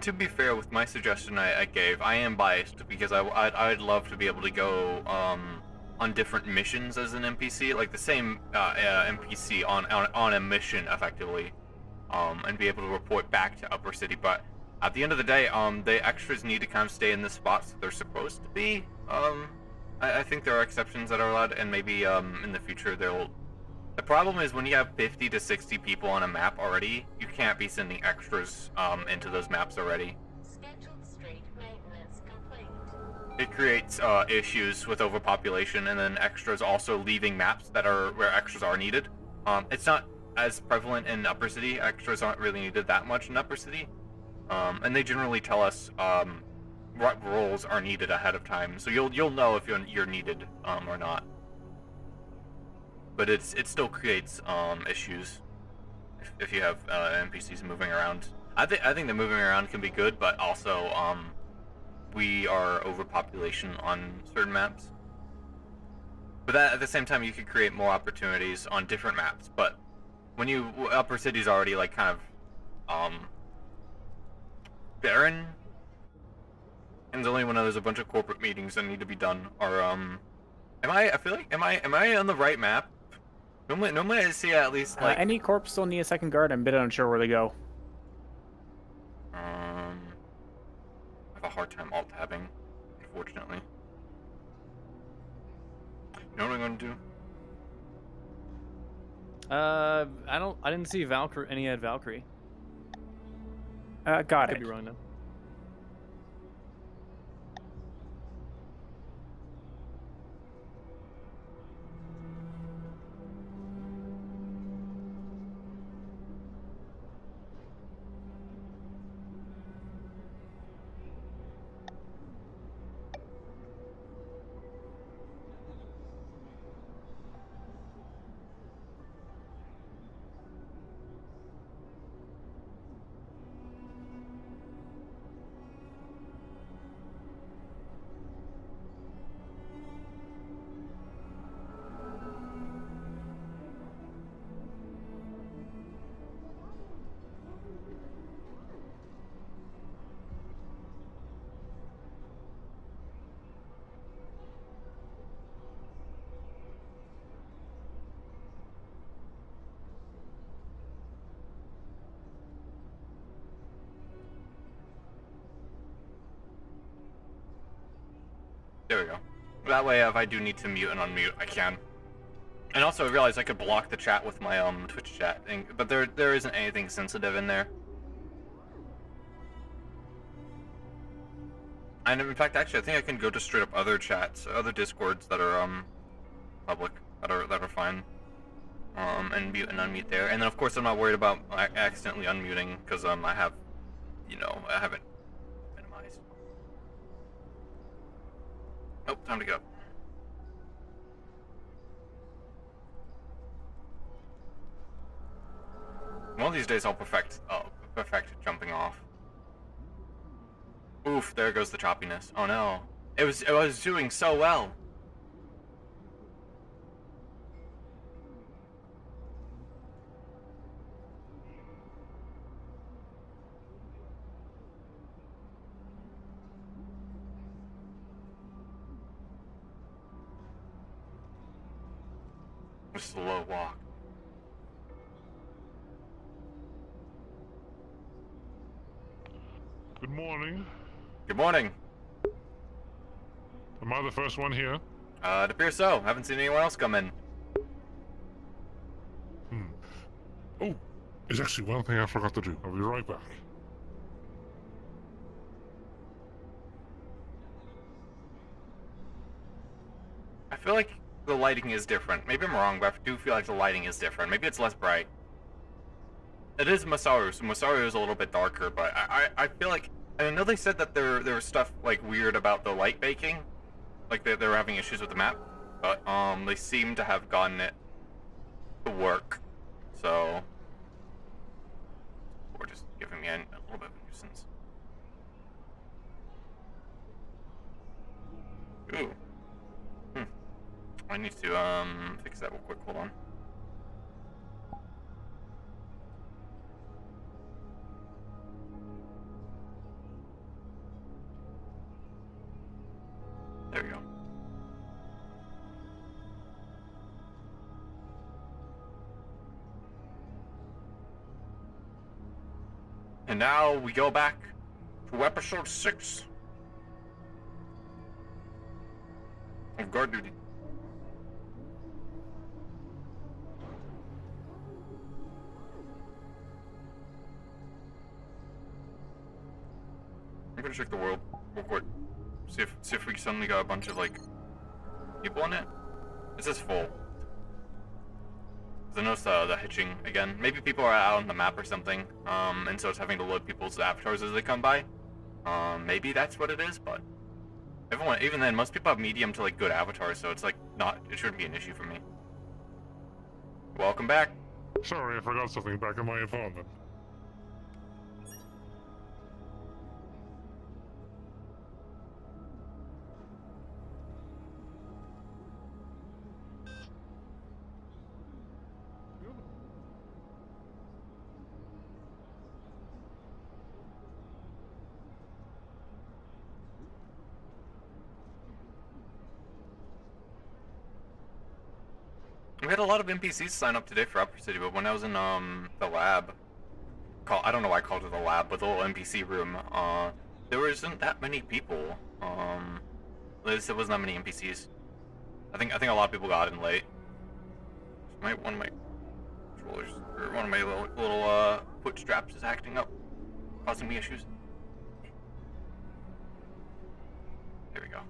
to be fair, with my suggestion I gave, I am biased because I'd love to be able to go on different missions as an NPC, like the same NPC on a mission effectively, and be able to report back to Upper City. But at the end of the day, the extras need to kind of stay in the spots that they're supposed to be. I think there are exceptions that are allowed, and maybe in the future they'll. The problem is when you have 50 to 60 people on a map already, you can't be sending extras into those maps already. Scheduled street maintenance complete. It creates issues with overpopulation, and then extras also leaving maps that are where extras are needed. It's not as prevalent in Upper City. Extras aren't really needed that much in Upper City, and they generally tell us what roles are needed ahead of time, so you'll know if you're needed or not. But it still creates issues if you have NPCs moving around. I think the moving around can be good, but also we are overpopulation on certain maps. But at the same time, you could create more opportunities on different maps. But when Upper City's already like kind of barren, and only when there's a bunch of corporate meetings that need to be done, or I feel like am I on the right map? Normally I see at least like any corps still need a second guard. I'm a bit unsure where they go. I have a hard time alt tabbing, unfortunately. You know what I'm gonna do? I didn't see Valkyrie. Any had Valkyrie. Got Could it. be wrong though. There we go. That way, if I do need to mute and unmute, I can. And also, I realized I could block the chat with my Twitch chat thing, but there isn't anything sensitive in there. And in fact, actually, I think I can go to straight up other chats, other discords that are public, that are fine, and mute and unmute there. And then of course, I'm not worried about accidentally unmuting because I have, I haven't minimized. Oh, time to get up. One of these days I'll perfect jumping off. Oof, there goes the choppiness. Oh no. It was doing so well. A slow walk. Good morning. Good morning. Am I the first one here? It appears so. Haven't seen anyone else come in. Oh, there's actually one thing I forgot to do. I'll be right back. I feel like the lighting is different. Maybe I'm wrong, but I do feel like the lighting is different. Maybe it's less bright. It is Masaru, so Masaru is a little bit darker, but I feel like I know they said that there was stuff like weird about the light baking, like they were having issues with the map, but they seem to have gotten it to work. So we're just giving me a little bit of a nuisance. Ooh. I need to fix that real quick. Hold on. And now we go back to episode 6 of guard duty. I'm gonna check the world real quick. See if we suddenly got a bunch of like people in it. Is this full? 'Cause I noticed the hitching again. Maybe people are out on the map or something, and so it's having to load people's avatars as they come by. Maybe that's what it is, but everyone, even then, most people have medium to like good avatars, so it's like it shouldn't be an issue for me. Welcome back. Sorry, I forgot something back in my apartment. We had a lot of NPCs sign up today for Upper City, but when I was in the lab, I don't know why I called it the lab, but the little NPC room, there wasn't that many people. At least there wasn't that many NPCs. I think a lot of people got in late. One of my controllers, or one of my little foot straps is acting up, causing me issues. There we go.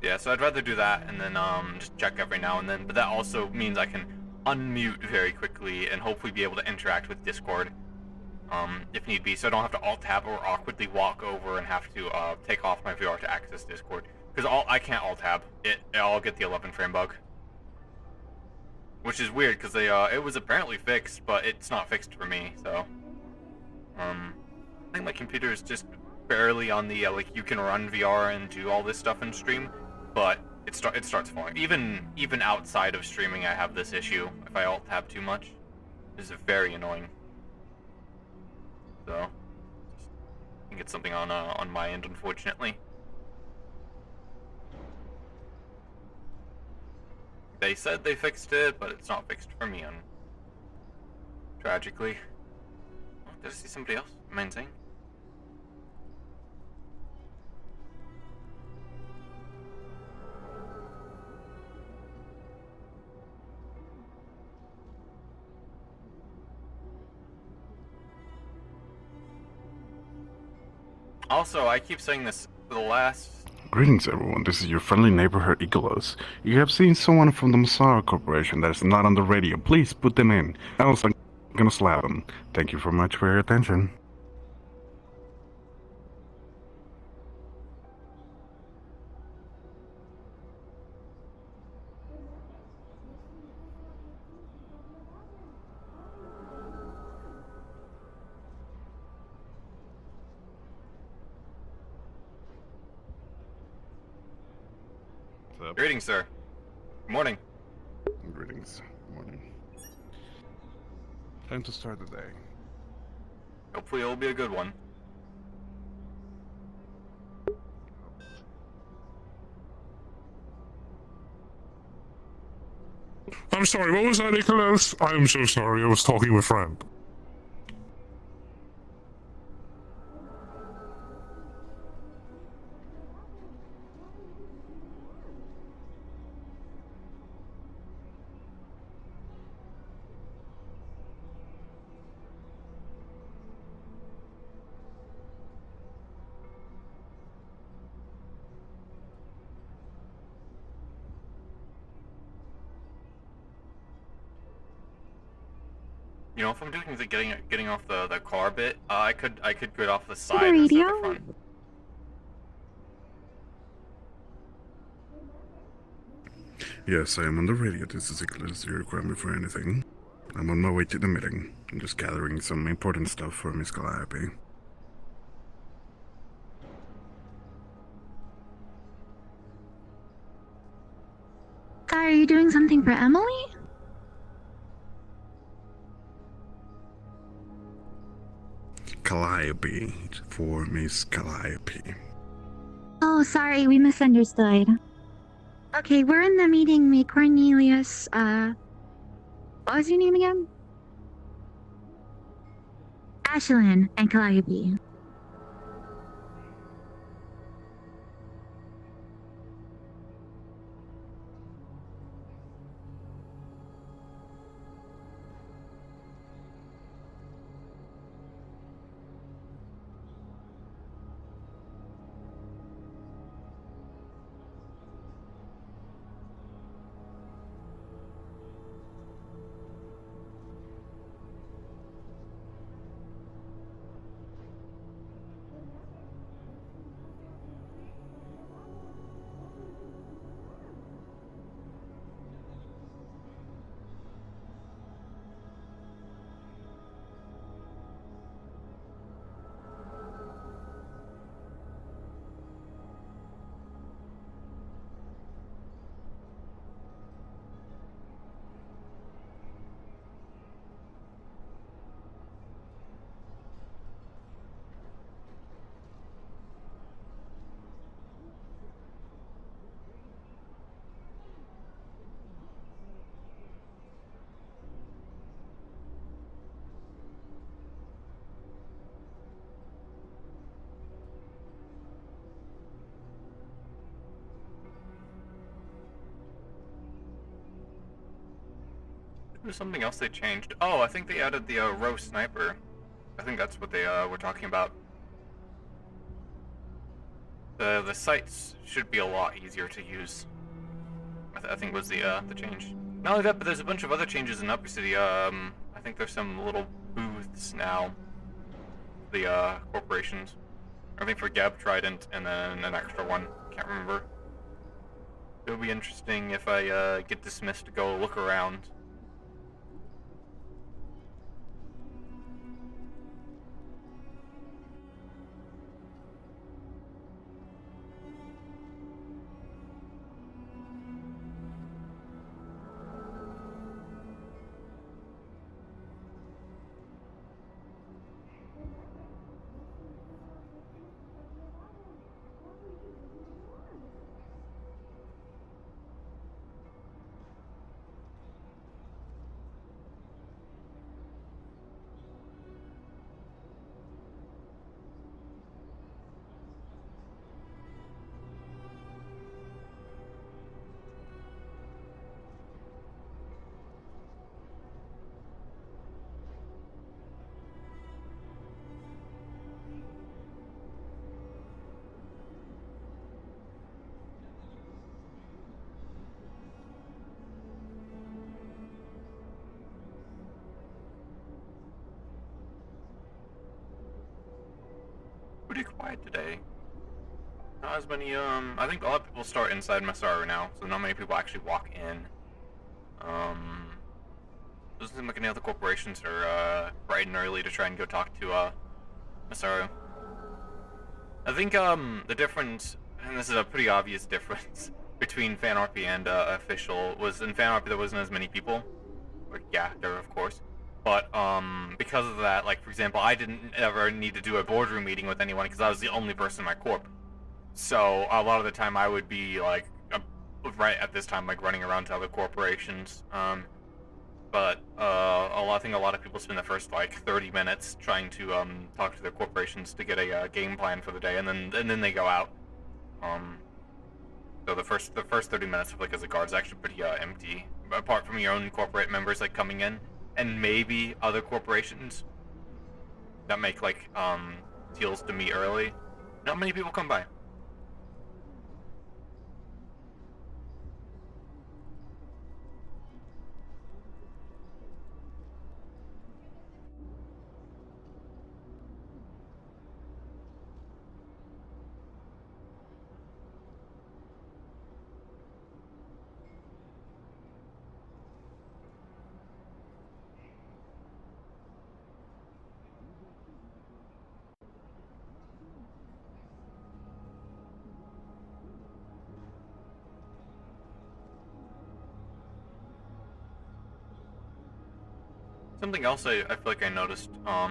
Yeah, so I'd rather do that and then just check every now and then, but that also means I can unmute very quickly and hopefully be able to interact with Discord if need be, so I don't have to alt-tab or awkwardly walk over and have to take off my VR to access Discord. Because I can't alt-tab. I'll get the 11 frame bug. Which is weird, because it was apparently fixed, but it's not fixed for me, so... I think my computer is just barely on the, like, you can run VR and do all this stuff in stream, but it starts falling. Even outside of streaming, I have this issue. If I alt-tab too much, this is very annoying. So, I think it's something on my end, unfortunately. They said they fixed it, but it's not fixed for me, tragically. Oh, did I see somebody else? Am I insane? Also, I keep saying this for the last... Greetings everyone, this is your friendly neighborhood Eagleos. You have seen someone from the Masara Corporation that is not on the radio. Please put them in, else I'm gonna slap them. Thank you very much for your attention. Greetings, sir. Good morning. Greetings. Morning. Time to start the day. Hopefully it'll be a good one. I'm sorry, what was that, Nicholas? I am so sorry, I was talking with a friend. You know, if I'm doing the getting off the car bit, I could get off the side instead of the front. Yes, I am on the radio. This is Nicholas. Do you require me for anything? I'm on my way to the meeting. I'm just gathering some important stuff for Miss Calliope. Are you doing something for Emily? Calliope, for Miss Calliope. Oh, sorry, we misunderstood. Okay, we're in the meeting with Cornelius, what was your name again? Ashlyn, and Calliope. There's something else they changed. Oh, I think they added the row sniper. I think that's what they were talking about. The sights should be a lot easier to use. I think was the change. Not only that, but there's a bunch of other changes in Upper City. I think there's some little booths now. The corporations. I think for Gab Trident and then an extra one. Can't remember. It'll be interesting if I get dismissed to go look around. Pretty quiet today. Not as many, I think a lot of people start inside Masaru now, so not many people actually walk in. Doesn't seem like any other corporations are, bright and early to try and go talk to, Masaru. I think, the difference, and this is a pretty obvious difference, between FanRP and, official, was in FanRP there wasn't as many people. Or, yeah, there were, of course. But, because of that, like, for example, I didn't ever need to do a boardroom meeting with anyone because I was the only person in my corp. So, a lot of the time I would be, like, right at this time, like, running around to other corporations. But, I think a lot of people spend the first, like, 30 minutes trying to, talk to their corporations to get a, game plan for the day, and then they go out. So the first 30 minutes, like, as a guard is actually pretty, empty. Apart from your own corporate members, like, coming in. And maybe other corporations that make, like, deals to meet early. Not many people come by. Something else I feel like I noticed,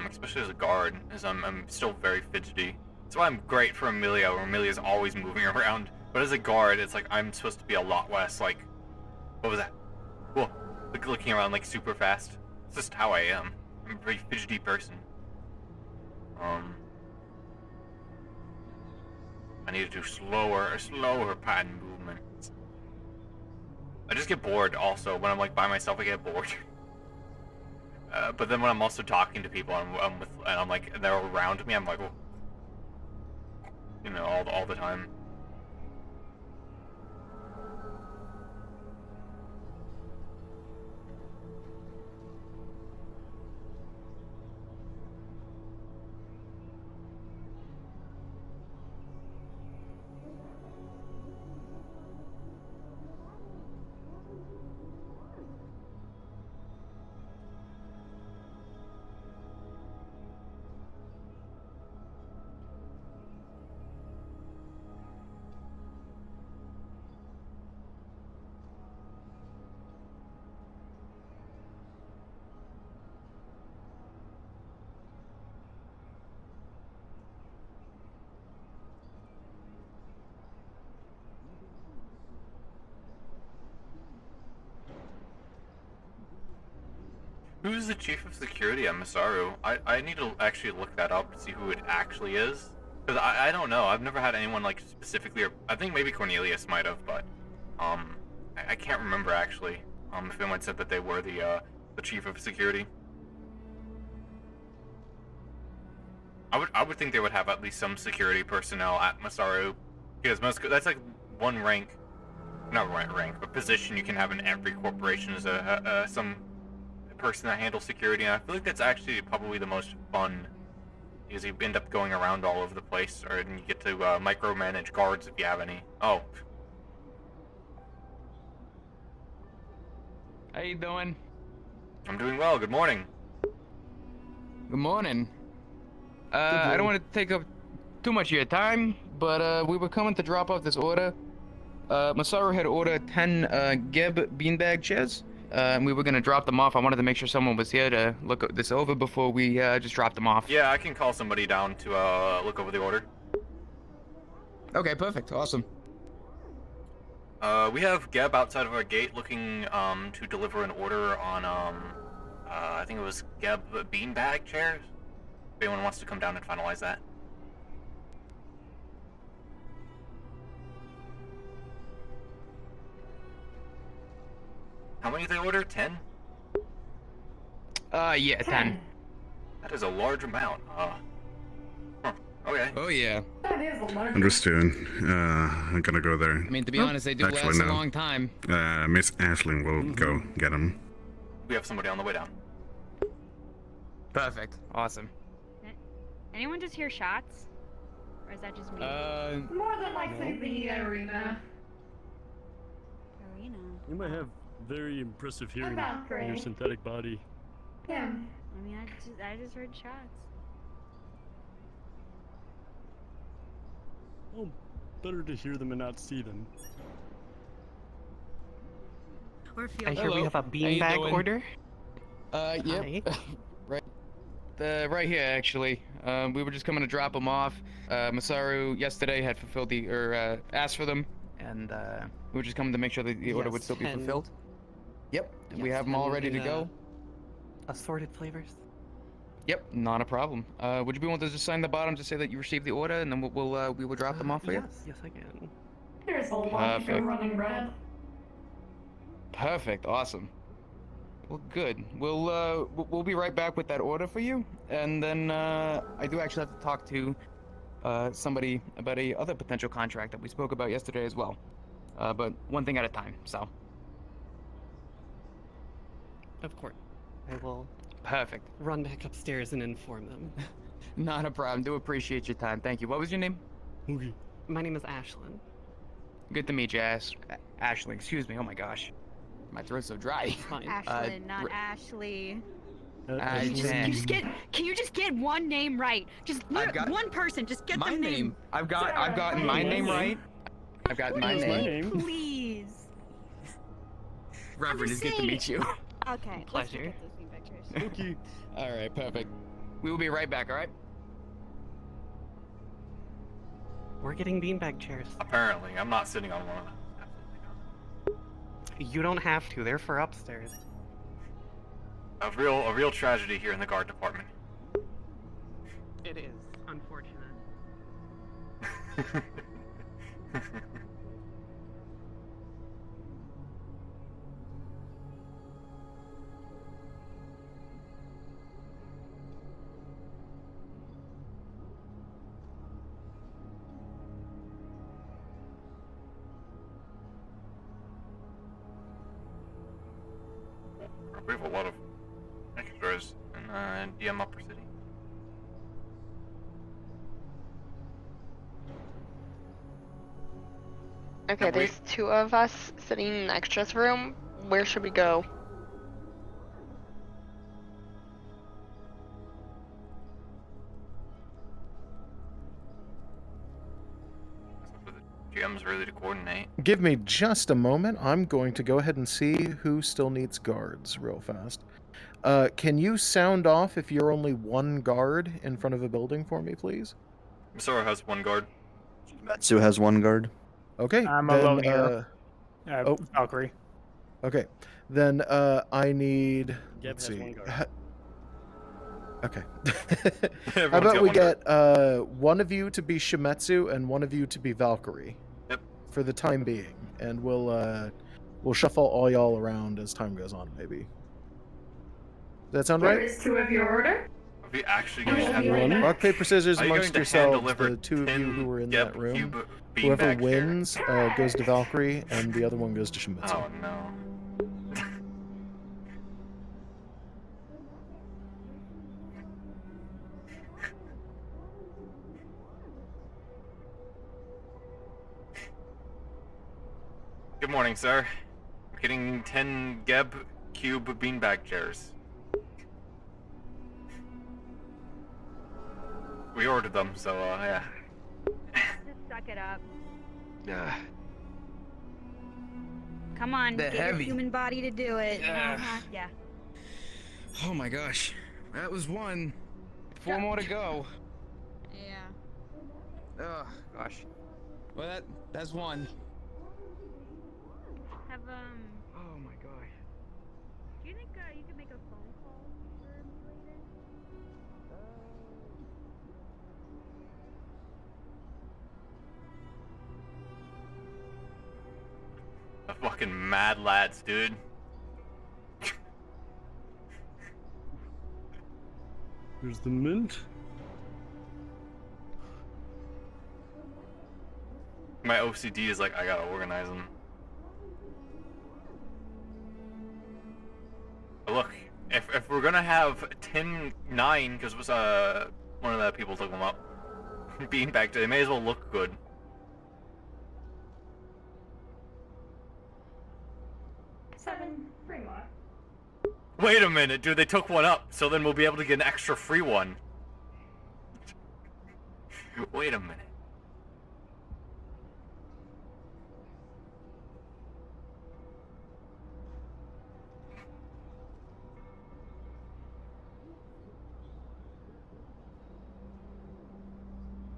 especially as a guard, is I'm still very fidgety. That's why I'm great for Amelia, where Amelia's always moving around. But as a guard, it's like I'm supposed to be a lot less, like, what was that? Whoa, looking around like super fast. It's just how I am. I'm a very fidgety person. I need to do slower pattern movements. I just get bored also when I'm like by myself. I get bored. But then when I'm also talking to people, and I'm like, and they're around me, I'm like, oh, you know, all the time. Who's the chief of security at Masaru? I need to actually look that up to see who it actually is. Because I don't know. I've never had anyone like specifically, or I think maybe Cornelius might have, but I can't remember actually. If anyone said that they were the chief of security. I would think they would have at least some security personnel at Masaru, because that's like one rank, not rank, but position you can have in every corporation is some person that handles security, and I feel like that's actually probably the most fun, because you end up going around all over the place, and you get to micromanage guards if you have any. Oh. How you doing? I'm doing well. Good morning. Good morning. I don't want to take up too much of your time, but we were coming to drop off this order. Masaru had ordered 10 Geb beanbag chairs. And we were gonna drop them off. I wanted to make sure someone was here to look this over before we just dropped them off. Yeah, I can call somebody down to look over the order. Okay, perfect. Awesome. We have Geb outside of our gate looking to deliver an order on I think it was Geb beanbag chairs. If anyone wants to come down and finalize that. How many did they order? 10? Yeah, 10. That is a large amount. Okay. Oh, yeah. Understood. I'm gonna go there. I mean, to be honest, they do Actually, last no. a long time. Miss Ashley will go get him. We have somebody on the way down. Perfect. Awesome. Anyone just hear shots? Or is that just me? More than likely the arena. Arena. You might have very impressive hearing about in your Gray? synthetic body. Yeah. I mean, I just heard shots. Well, better to hear them and not see them. Or feel. I hear we have a How you beanbag doing? order. Yep. Right here, actually. We were just coming to drop them off. Masaru yesterday had fulfilled asked for them, and we were just coming to make sure that the order would still be 10. fulfilled. Yep, we Yes, have them all 10 ready to in, go. Assorted flavors. Yep, not a problem. Would you be willing to just sign the bottom to say that you received the order, and then we will drop them off for you? Yes, I can. There's a lot of Perfect. running red. Perfect, awesome. Well, good. We'll be right back with that order for you, and then I do actually have to talk to somebody about a other potential contract that we spoke about yesterday as well. But one thing at a time. So. Of course. I will Perfect. run back upstairs and inform them. Not a problem. Do appreciate your time. Thank you. What was your name? Okay. My name is Ashlyn. Good to meet you, Ashley. Excuse me. Oh my gosh, my throat's so dry. Fine. Ashlyn, not Ashley. Ashlyn. Can you just get one name right? Just I've got- one person. Just get My the name. I've gotten my name right. I've got my What's my name. name? Please. Reverend, it's good to saying. meet you. Okay. Pleasure. Let's get those beanbag chairs. Okay. All right, perfect. We will be right back. All right. We're getting beanbag chairs. Apparently, I'm not sitting on one of them. Absolutely not. You don't have to. They're for upstairs. A real tragedy here in the guard department. It is unfortunate. We have a lot of extras in DM Upper City. Okay, Yeah, there's two of us sitting in the extras room. Where should we go? GM's really to coordinate. Give me just a moment. I'm going to go ahead and see who still needs guards real fast. Can you sound off if you're only one guard in front of a building for me, please? Sora has one guard. Matsu has one guard. Okay. I'm then, alone here. Valkyrie. Okay. Then I need. Geb Let's has see. one guard. Okay. How Everyone's about got we one guard. get one of you to be Shimetsu and one of you to be Valkyrie? Yep. For the time being, and we'll shuffle all y'all around as time goes on, maybe. Does that sound There right? is two of your order. Are we actually going to have One. Rock, paper, scissors Are you amongst going to yourselves, hand-deliver the two of you who were in 10 that room. cube Whoever beanbag wins goes to Valkyrie, and the other one goes to Shimetsu. Oh no. Good morning, sir. We're getting 10 Geb cube beanbag chairs. We ordered them, so yeah. Just suck it up. Come on, They're get heavy. your human body to do it. Yeah. Oh my gosh. That was one. 4 more to go. Yeah. Oh gosh. Well, that's one. Have Oh my gosh. do you think you could make a phone call for me later? The fucking mad lads, dude. Here's the mint. My OCD is like, I gotta organize them. But look, if we're gonna have 10-9, because was one of the people took them up, beanbag, they may as well look good. Seven, three more. Wait a minute, dude, they took one up, so then we'll be able to get an extra free one. Wait a minute.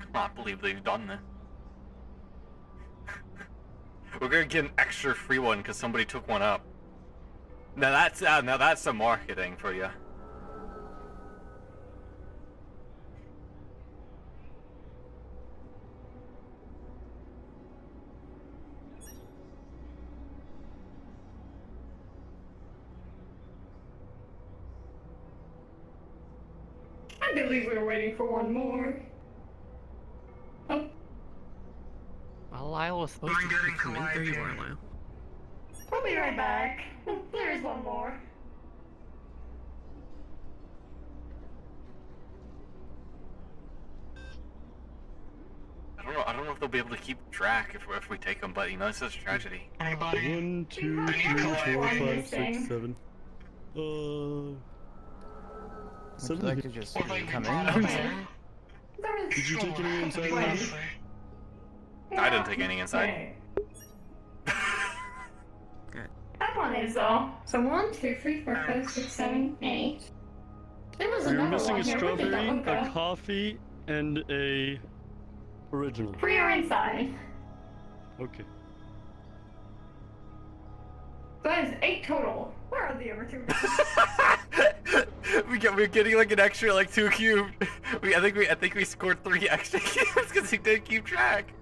I can't believe they've done this. We're gonna get an extra free one because somebody took one up. Now that's some marketing for you. I believe we were waiting for one more. Oh, Well, Lyle was supposed to come in 3 more now. we'll be right back. There's one more. I don't know if they'll be able to keep track if we take them, but you know, it's such a tragedy. 1, 2, 3, 4, 5, 6, 7. So Seven. I could just come in. Did you take any inside? Lily? I didn't take any inside. That one is all. So 1, 2, 3, 4, 5, 6, 7, 8. There was You're another missing one a here. Where did that strawberry, one a go? coffee, and a original. 3 are inside. Okay. That is 8 total. Where are the other 2? We're getting like an extra like 2 cubes. I think we scored 3 extra cubes because he didn't keep track.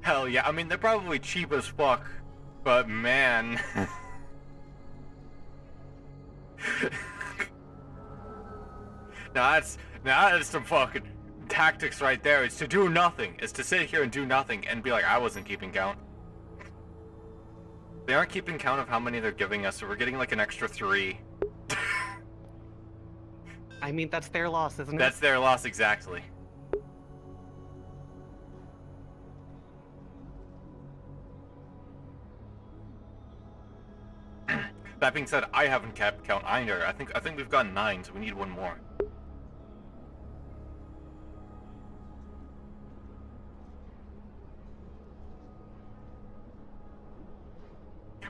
Hell yeah! I mean they're probably cheap as fuck, but man. Now that's some fucking tactics right there. It's to do nothing. It's to sit here and do nothing and be like, I wasn't keeping count. They aren't keeping count of how many they're giving us, so we're getting like an extra 3. I mean, that's their loss, isn't it? That's their loss, exactly. That being said, I haven't kept count either. I think we've got 9, so we need 1 more.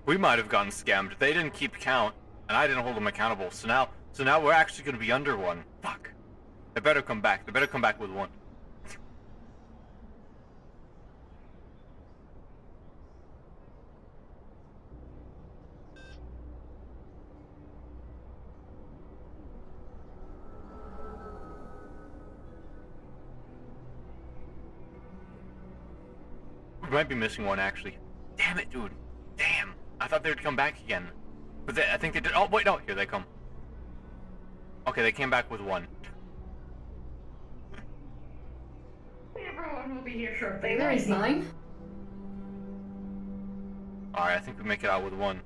We might have gotten scammed. They didn't keep count, and I didn't hold them accountable. So now we're actually going to be under 1. Fuck. They better come back. They better come back with 1. We might be missing 1 actually. Damn it, dude. Damn. I thought they'd come back again. But I think they did. Oh, wait, no. Here they come. Okay, they came back with 1. Everyone will be here shortly. There is 9. Alright, I think we make it out with 1.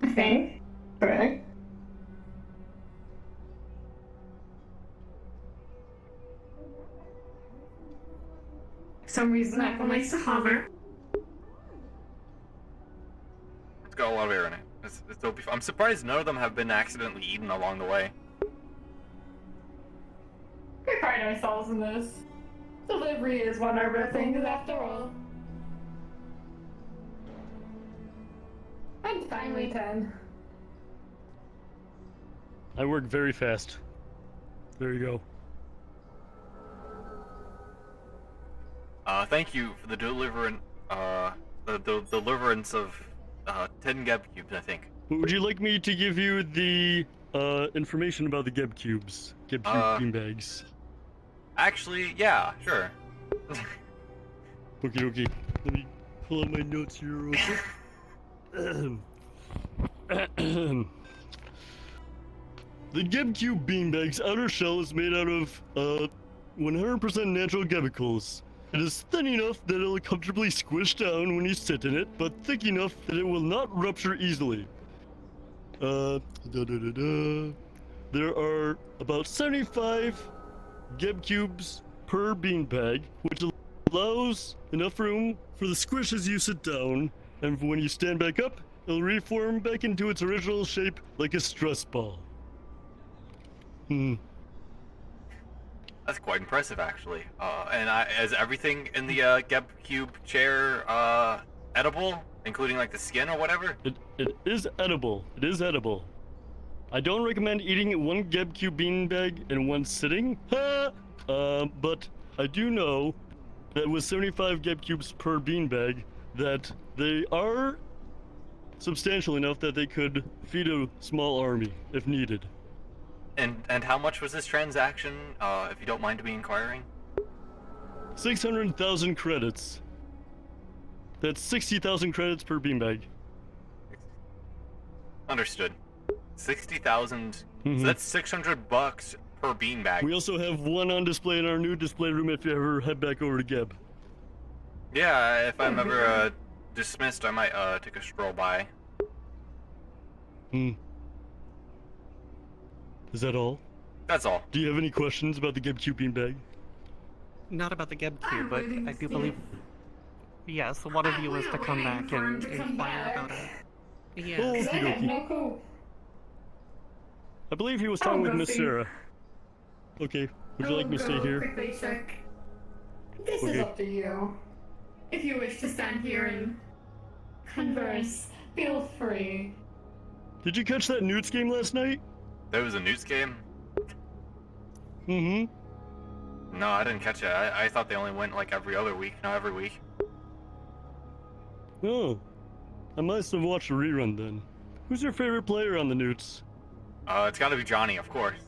I think. Correct. For some reason, Apple likes to hover. It's got a lot of air in it. It'll be fun. I'm surprised none of them have been accidentally eaten along the way. We pride ourselves in this. Delivery is one of our things, after all. And finally 10. I work very fast. There you go. Thank you for the deliverance of 10 Geb cubes, I think. Would you like me to give you the information about the Geb cubes? Geb cube beanbags. Actually, yeah, sure. Okie dokie. Let me pull out my notes here real quick. The Geb cube beanbag's outer shell is made out of 100% natural chemicals. It is thin enough that it'll comfortably squish down when you sit in it, but thick enough that it will not rupture easily. There are about 75 Geb cubes per beanbag, which allows enough room for the squish as you sit down, and when you stand back up, it'll reform back into its original shape like a stress ball. That's quite impressive, actually. And is everything in the Geb cube chair edible, including like the skin or whatever? It is edible. It is edible. I don't recommend eating 1 Geb cube beanbag in 1 sitting. But I do know that with 75 Geb cubes per beanbag, that they are substantial enough that they could feed a small army if needed. And how much was this transaction, if you don't mind me inquiring? 600,000 credits. That's 60,000 credits per beanbag. Understood. 60,000. So that's $600 per beanbag. We also have 1 on display in our new display room if you ever head back over to Geb. Yeah, if I'm ever dismissed, I might take a stroll by. Is that all? That's all. Do you have any questions about the Geb cube beanbag? Not about the Geb cube, but I do believe... Yes, one of you is to come back and inquire about it. Yeah. Okie dokie. I believe he was talking with Miss Sarah. Okay, would you like me to stay here? Quickly check. This is up to you. If you wish to stand here and converse, feel free. Did you catch that Newts game last night? There was a Newts game? No, I didn't catch it. I thought they only went like every other week, not every week. Oh. I must have watched a rerun then. Who's your favorite player on the Newts? It's gotta be Johnny, of course.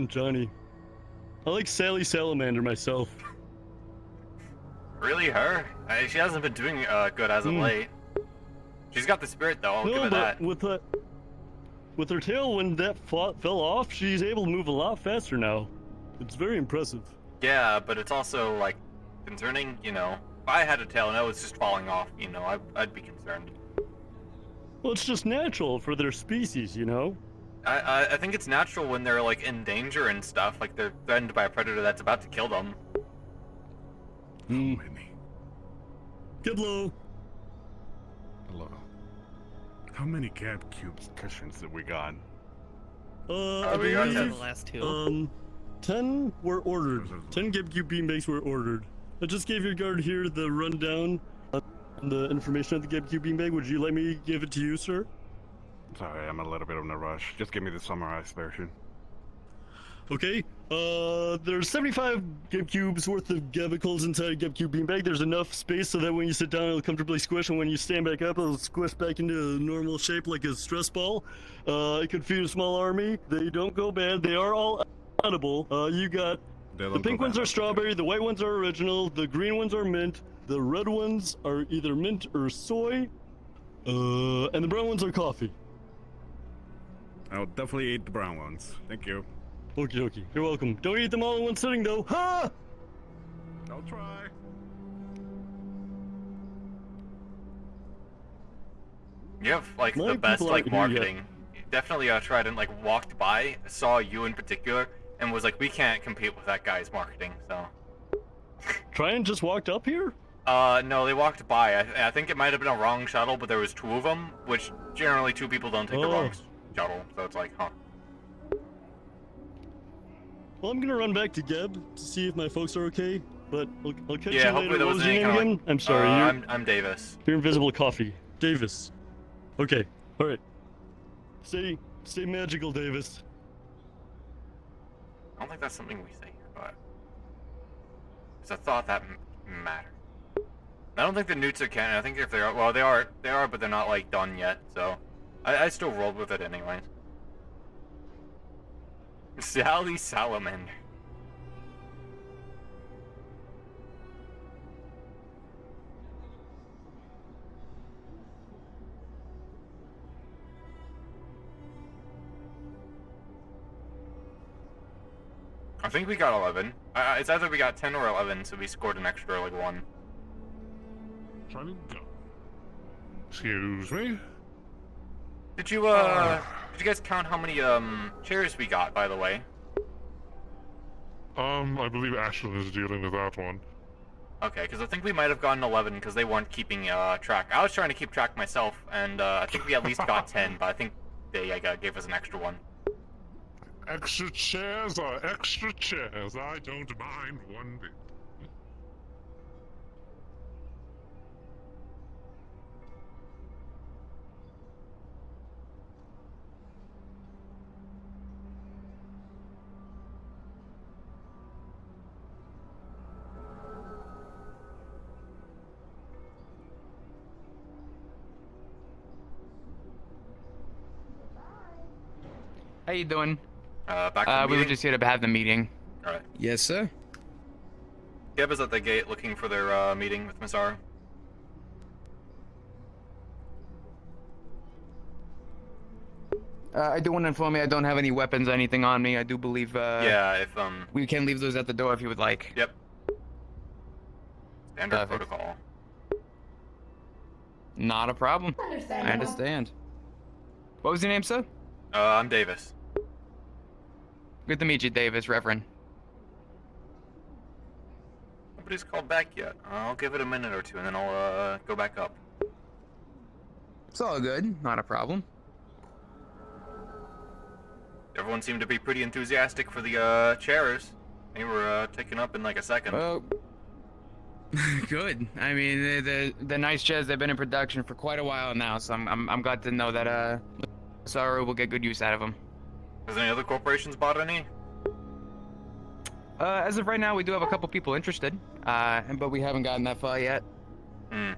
Johnny. I like Sally Salamander myself. Really, her? She hasn't been doing good as of late. She's got the spirit, though. I'll give her that. With her tail, when that fell off, she's able to move a lot faster now. It's very impressive. Yeah, but it's also like concerning. You know, if I had a tail and it was just falling off, you know, I'd be concerned. Well, it's just natural for their species, you know. I think it's natural when they're like in danger and stuff, like they're threatened by a predator that's about to kill them. Hello. Hello. How many Gab Cubes cushions did we got? I we got believe, the last two. 10 were ordered. 10 GameCube beanbags were ordered. I just gave your guard here the rundown on the information of the GameCube beanbag. Would you let me give it to you, sir? Sorry, I'm a little bit in a rush. Just give me the summarized version. Okay. There's 75 GameCubes worth of Gabicles inside a GameCube beanbag. There's enough space so that when you sit down, it'll comfortably squish, and when you stand back up, it'll squish back into a normal shape like a stress ball. It could feed a small army. They don't go bad. They are all edible. You got the pink ones are strawberry, the white ones are original, the green ones are mint, the red ones are either mint or soy, and the brown ones are coffee. I'll definitely eat the brown ones. Thank you. Okie dokie. You're welcome. Don't eat them all in one sitting, though. Ha! I'll try. You have like My the best people like aren't here marketing. Definitely tried and like walked by, saw you in particular, and was like, we can't compete with that guy's marketing. So. Tryon just walked up here? No, they walked by. I think it might have been a wrong shuttle, but there was two of them, which generally two people don't take the wrong shuttle. So it's like, huh. Well, I'm gonna run back to Geb to see if my folks are okay, but I'll catch you Yeah, later. hopefully there What was wasn't your any name kind again? of I'm sorry, I'm Davis. you're invisible coffee. Davis. Okay, alright. Stay magical, Davis. I don't think that's something we say here, but it's a thought that matters. I don't think the newts are canon. I think if they are, well, they are, but they're not like done yet. So I still rolled with it anyways. Sally Salamander. I think we got 11. It's either we got 10 or 11, so we scored an extra like 1. Trying to go. Excuse me? Did you guys count how many chairs we got, by the way? I believe Ashlyn is dealing with that one. Okay, because I think we might have gotten 11 because they weren't keeping track. I was trying to keep track myself, and I think we at least got 10, but I think they gave us an extra 1. Extra chairs are extra chairs. I don't mind one bit. How you doing? Back from the we were meeting? just here to have the meeting. Alright. Yes, sir. Geb is at the gate looking for their meeting with Massara. I do want to inform you I don't have any weapons or anything on me. I do believe, Yeah, if, we can leave those at the door if you would like. Yep. Standard Perfect. protocol. Not a problem. I Understandable. understand. What was your name, sir? I'm Davis. Good to meet you, Davis, Reverend. Nobody's called back yet. I'll give it a minute or two, and then I'll go back up. It's all good. Not a problem. Everyone seemed to be pretty enthusiastic for the chairs. They were taken up in like a second. Well, good. I mean, the nice chairs, they've been in production for quite a while now, so I'm glad to know that Saru will get good use out of them. Has any other corporations bought any? As of right now, we do have a couple people interested, but we haven't gotten that far yet. Hmm.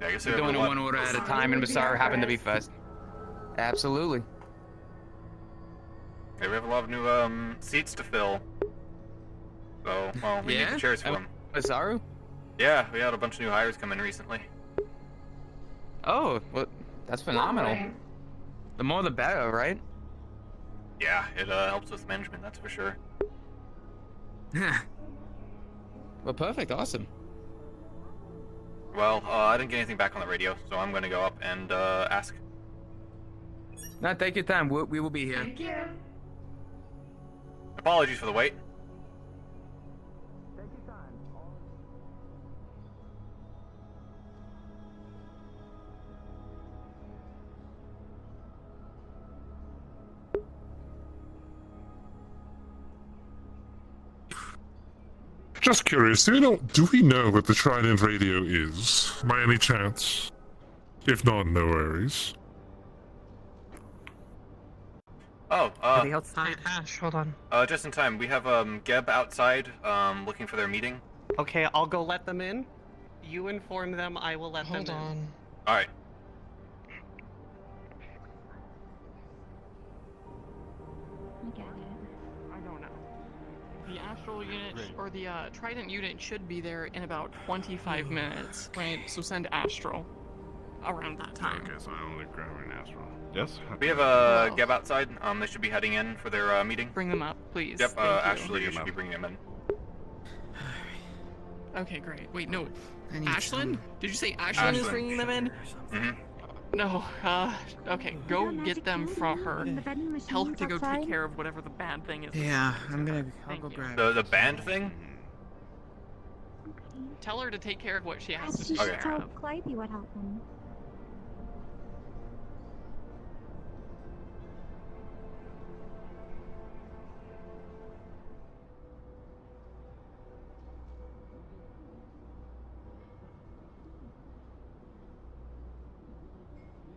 Yeah, I guess We're going in one order at a time, and Masaru happened to be first. Absolutely. Okay, we have a lot of new seats to fill. So, well, we need the chairs for them. Masaru? Yeah, we had a bunch of new hires come in recently. Oh, well, that's phenomenal. The more the better, right? Yeah, it helps with management, that's for sure. Well, perfect, awesome. Well, I didn't get anything back on the radio, so I'm gonna go up and ask. No, take your time. We will be here. Thank you. Apologies for the wait. Just curious, do we know what the Trident radio is, by any chance? If not, no worries. Oh, Are they outside? Ash, hold on. just in time. We have Geb outside, looking for their meeting. Okay, I'll go let them in. You inform them, I will let them in. All right. I don't know. The astral unit or the Trident unit should be there in about 25 minutes, right? So send astral around that time. Okay, so I only grab an astral. Yes? We have Geb outside. They should be heading in for their meeting. Bring them up, please. Yep, Thank you. Ashley, you should be bringing them in. Okay, great. Wait, no. I need Ashlyn? Did you say Ashlyn is bringing them in? Mm-hmm. No, okay, go get them from her. Tell her to go take care of whatever the bad thing is. Yeah, I'll go grab it. The band thing? Tell her to take care of what she has to She take should care tell of. Clyde what happened.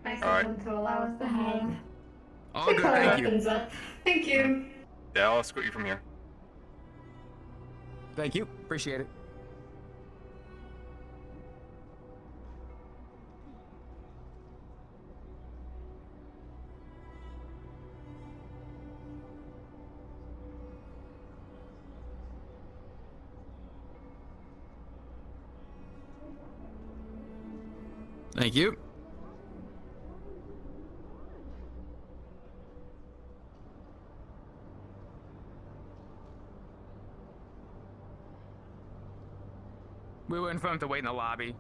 Nice All of right. them to allow us to have. All good, thank you. Weapons up. Thank you. Yeah, I'll escort you from here. Thank you, appreciate it. Thank you. We were informed to wait in the lobby.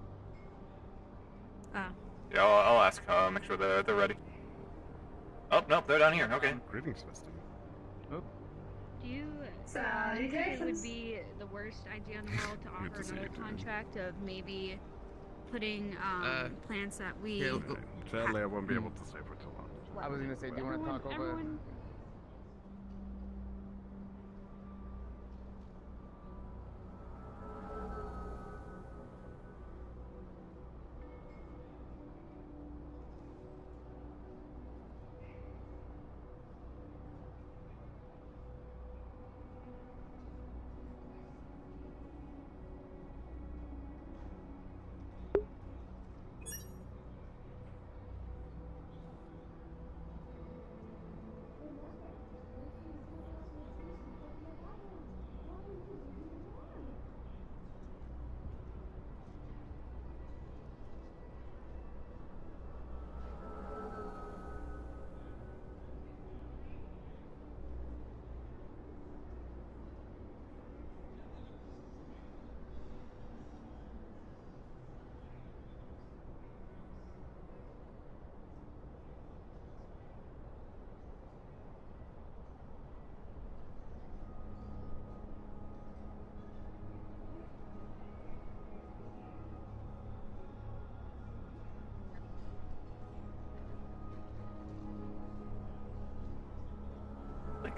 Oh. Yeah, I'll ask. Make sure they're ready. Oh, nope, they're down here. Okay. Greetings, Weston. Do you think it would be the worst idea in the world to offer another contract of maybe putting plants that we... Sadly, I won't be able to stay for too long. I was gonna say, do you want to talk over? Everyone...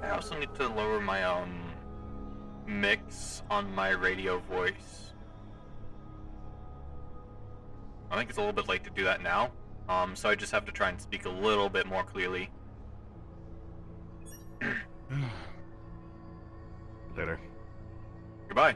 I also need to lower my mix on my radio voice. I think it's a little bit late to do that now. So I just have to try and speak a little bit more clearly. Later. Goodbye.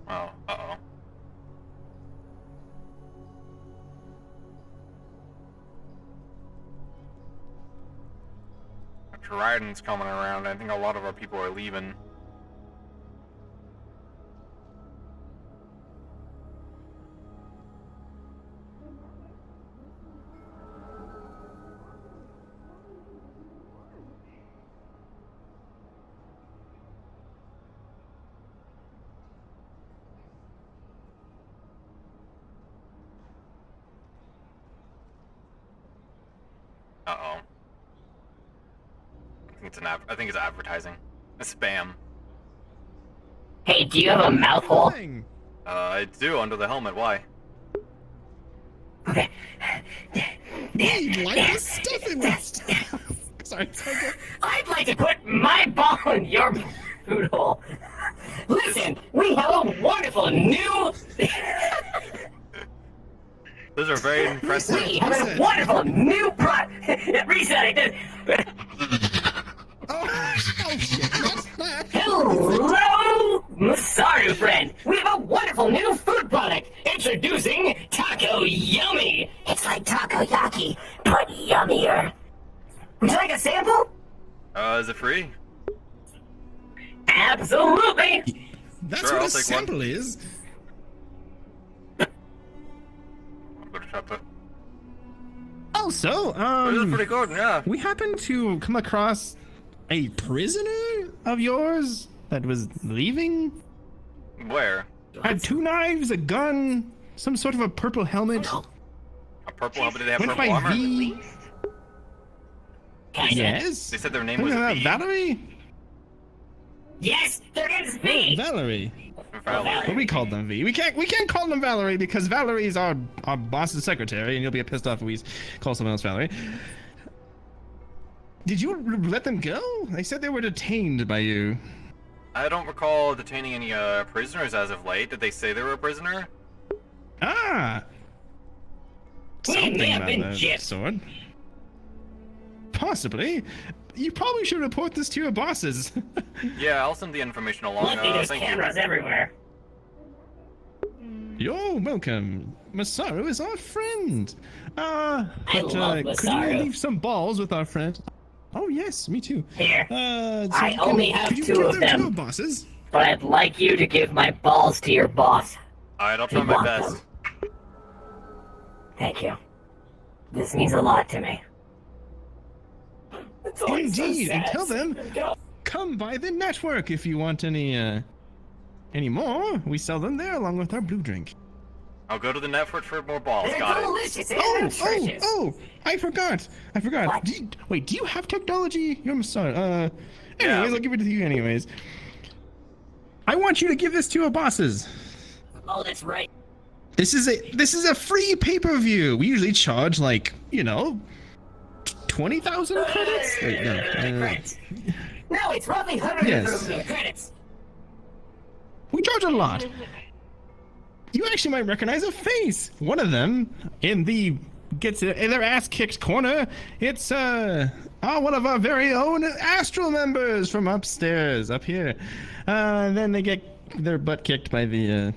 Oh, uh-oh. Trident's coming around. I think a lot of our people are leaving. Uh-oh. I think it's advertising. It's spam. Hey, do you have a mouth hole? I do, under the helmet. Why? Okay. Hey, like this stuff in this. Sorry. I'd like to put my ball in your food hole. Listen, we have a wonderful new. Those are very impressive. We have a wonderful new reset. I did. Oh shit. Hello, Masaru friend. We have a wonderful new food product. Introducing Taco Yummy. It's like takoyaki, but yummier. Would you like a sample? Is it free? Absolutely. That's Sure, what I'll a take sample one. is. I'm gonna try to... Also, This is pretty good, yeah. we happened to come across a prisoner of yours that was leaving. Where? Had 2 knives, a gun, some sort of a purple helmet. A purple helmet? Did they have Went purple by armor? V. Yes. They said their name was V. Valerie. Yes, their name's V. Valerie. Valerie. But we called them V. We can't call them Valerie because Valerie's our boss's secretary, and you'll be pissed off if we call someone else Valerie. Did you let them go? They said they were detained by you. I don't recall detaining any prisoners as of late. Did they say they were a prisoner? Ah. We may Something have been about that gypped. sort. Possibly. You probably should report this to your bosses. Yeah, I'll send the information along. Luckily, there's Thank cameras you. everywhere. You're welcome. Masaru is our friend. But love could Masaru. you leave some balls with our friend? Oh yes, me too. Here. I so only have could you 2 give of them to them. our bosses? But I'd like you to give my balls to your boss. Alright, I'll try You my want best. them. Thank you. This means a lot to me. It's always so Indeed, and sad. tell them, come by the network if you want any more. We sell them there along with our blue drink. I'll go to the network for more balls. They're Got it. delicious and Oh, nutritious. I forgot. What? Wait, do you have technology? You're Masaru. Anyways, Yeah. I'll give it to you anyways. I want you to give this to our bosses. Oh, that's right. This is a free pay-per-view. We usually charge like, 20,000 credits? Wait, no. Credits. No, it's roughly 100 Yes. credits. We charge a lot. You actually might recognize a face. One of them in their ass kicked corner. It's one of our very own Astral members from upstairs, up here. Then they get their butt kicked by the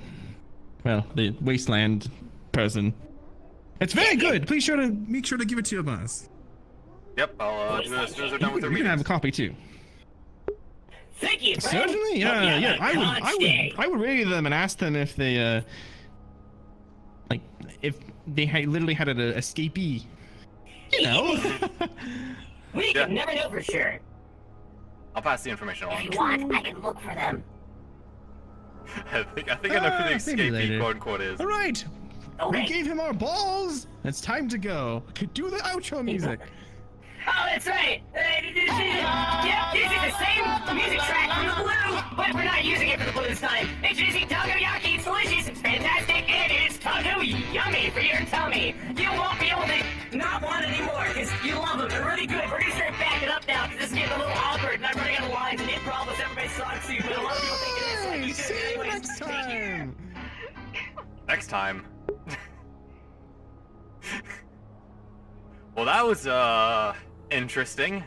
wasteland person. It's very good. Please make sure to give it to your boss. Yep, I'll do it as soon as they're done with their You can have a meetings. copy too. Thank you, friend. Certainly, yeah. I would radio them and ask them if they, if they literally had an escapee. You know. We Yeah. can never know for sure. I'll pass the information If along. you want, I can look for them. I think I know who the maybe escapee later. quote unquote is. All right. Okay. We gave him our balls. It's time to go. Do the outro music. Oh, that's right. Yep, this is the same music track from the Blue, but we're not using it for the Blue this time. Introducing Takoyaki. It's delicious. It's fantastic. And it's Taco Yummy for your tummy. You won't be able to not want it anymore because you love them. They're really good. We're going to start backing up now because this is getting a little awkward and I'm running out of lines and improv with everybody sucks too, but a lot of people think it is. So I Hey, can do see it you anyways. next Thank you. time. Next time. Well, that was interesting.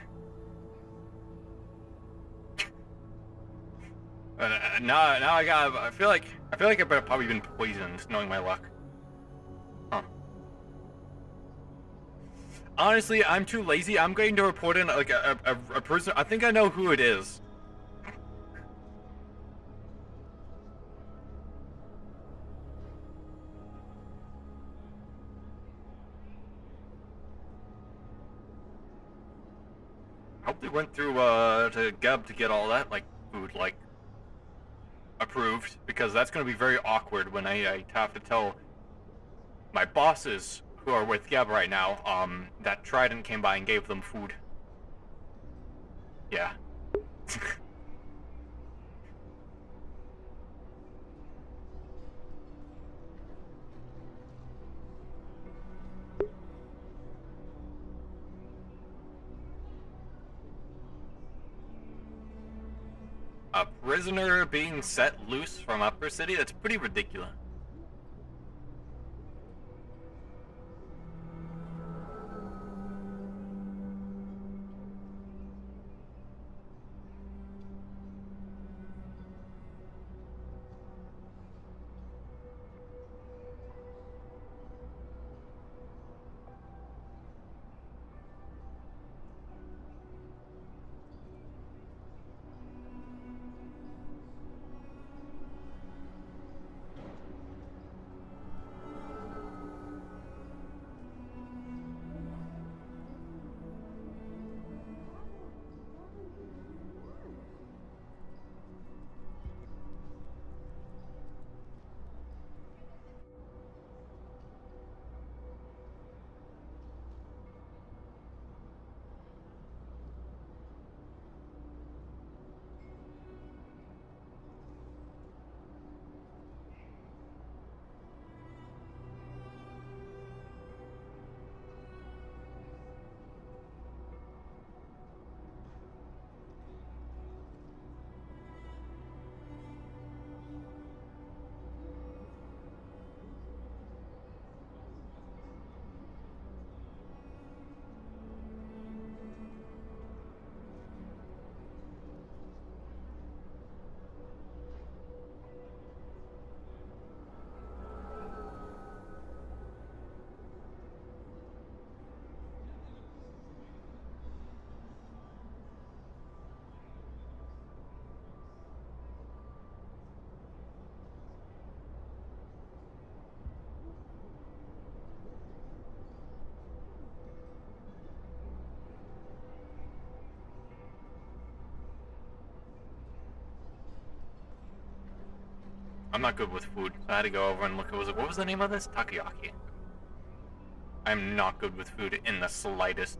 Now I feel like I feel like I've probably been poisoned, knowing my luck. Huh. Honestly, I'm too lazy. I'm going to report in like a person. I think I know who it is. I hope they went through to Geb to get all that like food like approved, because that's going to be very awkward when I have to tell my bosses who are with Geb right now that Trident came by and gave them food. Yeah. A prisoner being set loose from Upper City? That's pretty ridiculous. I'm not good with food. I had to go over and look. What was the name of this? Takoyaki. I'm not good with food in the slightest.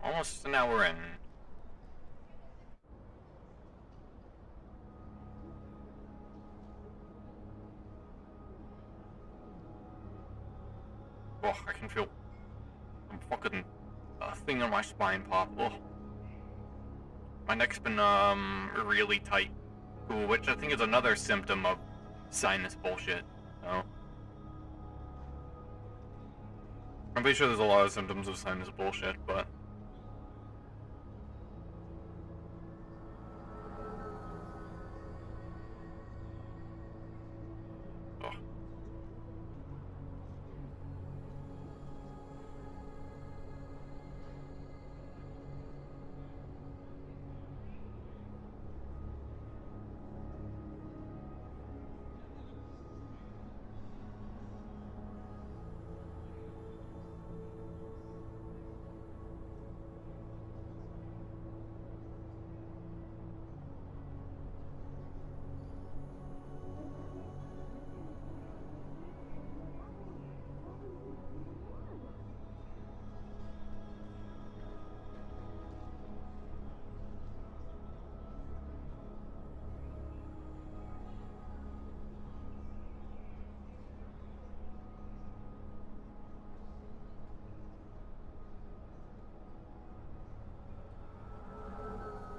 Almost an hour in. Oh, I can feel some fucking thing on my spine pop. Oh. My neck's been really tight, which I think is another symptom of sinus bullshit. Oh. I'm pretty sure there's a lot of symptoms of sinus bullshit, but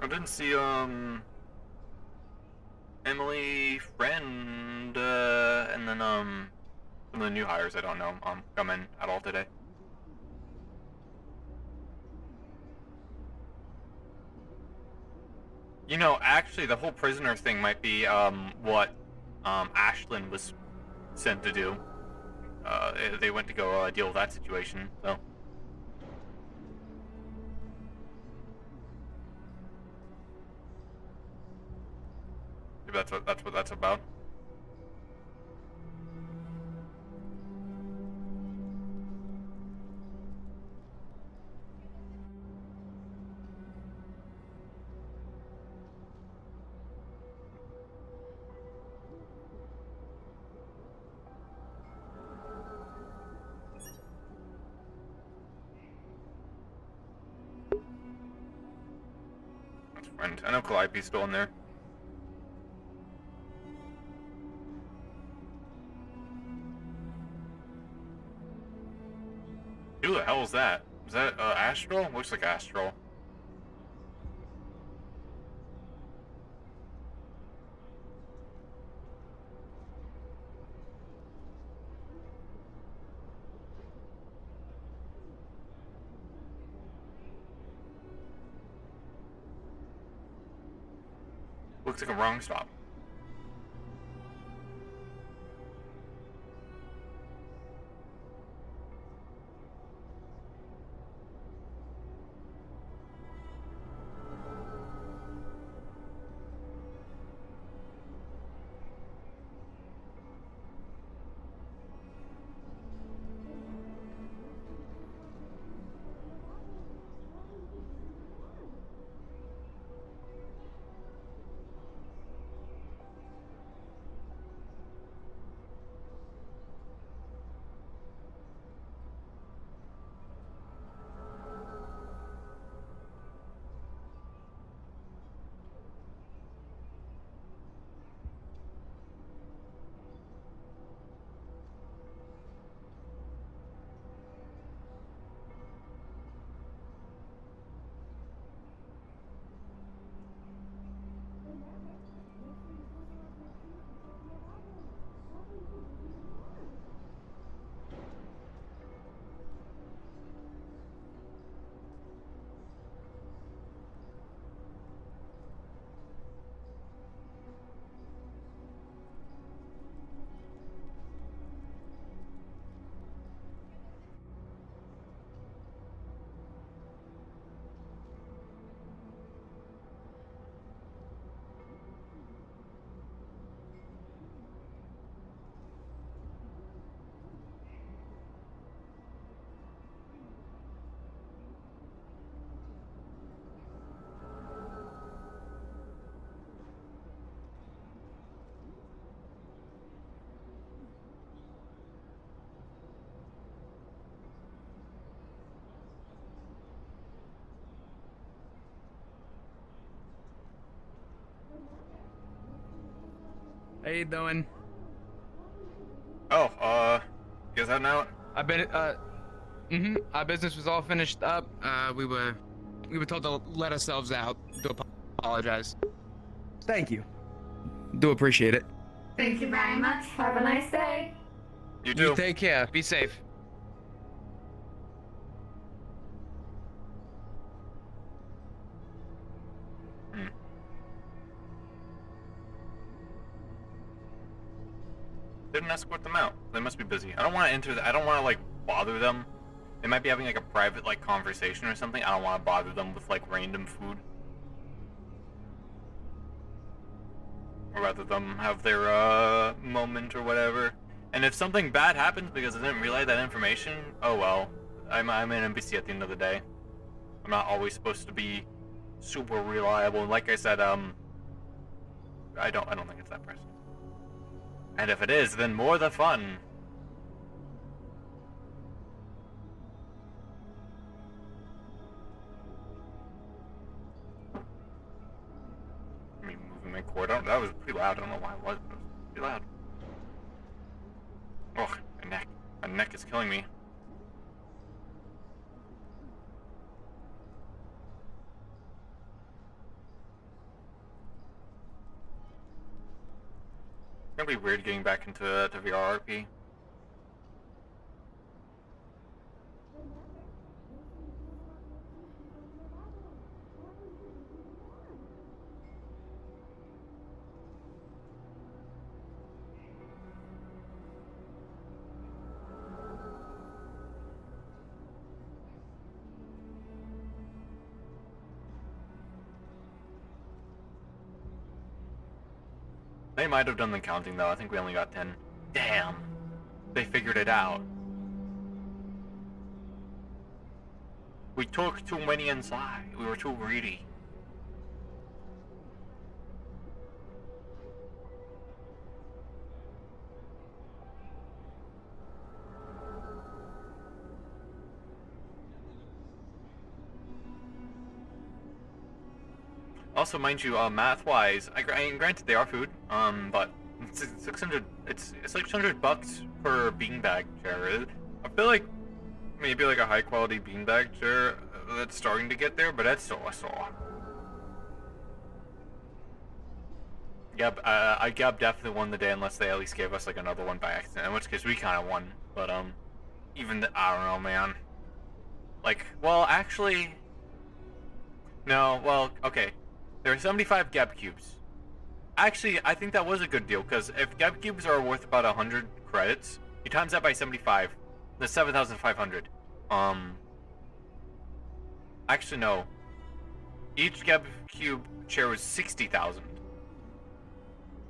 didn't see Emily, friend, and then some of the new hires I don't know come in at all today. You know, actually, the whole prisoner thing might be what Ashlyn was sent to do. They went to go deal with that situation, so. Maybe that's what that's about. Friend. I know Calliope's still in there. Who the hell is that? Is that Astral? Looks like Astral. Looks like a wrong stop. How you doing? Oh, you guys heading out? I've been, our business was all finished up. We were told to let ourselves out. Do apologize. Thank you. Do appreciate it. Thank you very much. Have a nice day. You do. You take care. Be safe. Didn't escort them out. They must be busy. I don't want to enter. I don't want to like bother them. They might be having like a private like conversation or something. I don't want to bother them with like random food. Or rather them have their moment or whatever. And if something bad happens because I didn't relay that information, oh well. I'm an NPC at the end of the day. I'm not always supposed to be super reliable. And like I said, I don't think it's that person. And if it is, then more the fun. I mean, moving my cord. That was pretty loud. I don't know why it was, but it was pretty loud. Oh, my neck. My neck is killing me. be weird getting back into to VRRP. They might have done the counting though. I think we only got 10. Damn. They figured it out. We took too many inside. We were too greedy. Also, mind you, math-wise, granted they are food, but it's 600. It's $600 per beanbag chair. I feel like maybe like a high-quality beanbag chair that's starting to get there, but that's still a saw. Yep, Gab definitely won the day unless they at least gave us like another one by accident, in which case we kind of won. But even I don't know, man. Like, well, actually, no. Well, okay. There are 75 Gab cubes. Actually, I think that was a good deal, because if Gab cubes are worth about 100 credits, you times that by 75, that's 7,500. Actually, no. Each Gab cube chair was 60,000.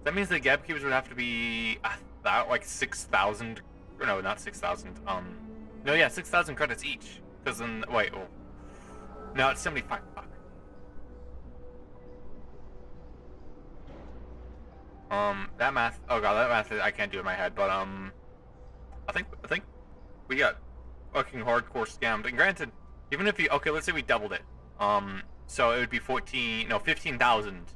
That means the Gab cubes would have to be like 6,000. No, not 6,000. No, yeah, 6,000 credits each. Because then, wait, oh. No, it's 75. Fuck. That math. Oh god, that math I can't do in my head. But I think we got fucking hardcore scammed. And granted, even if you let's say we doubled it. So it would be 15,000.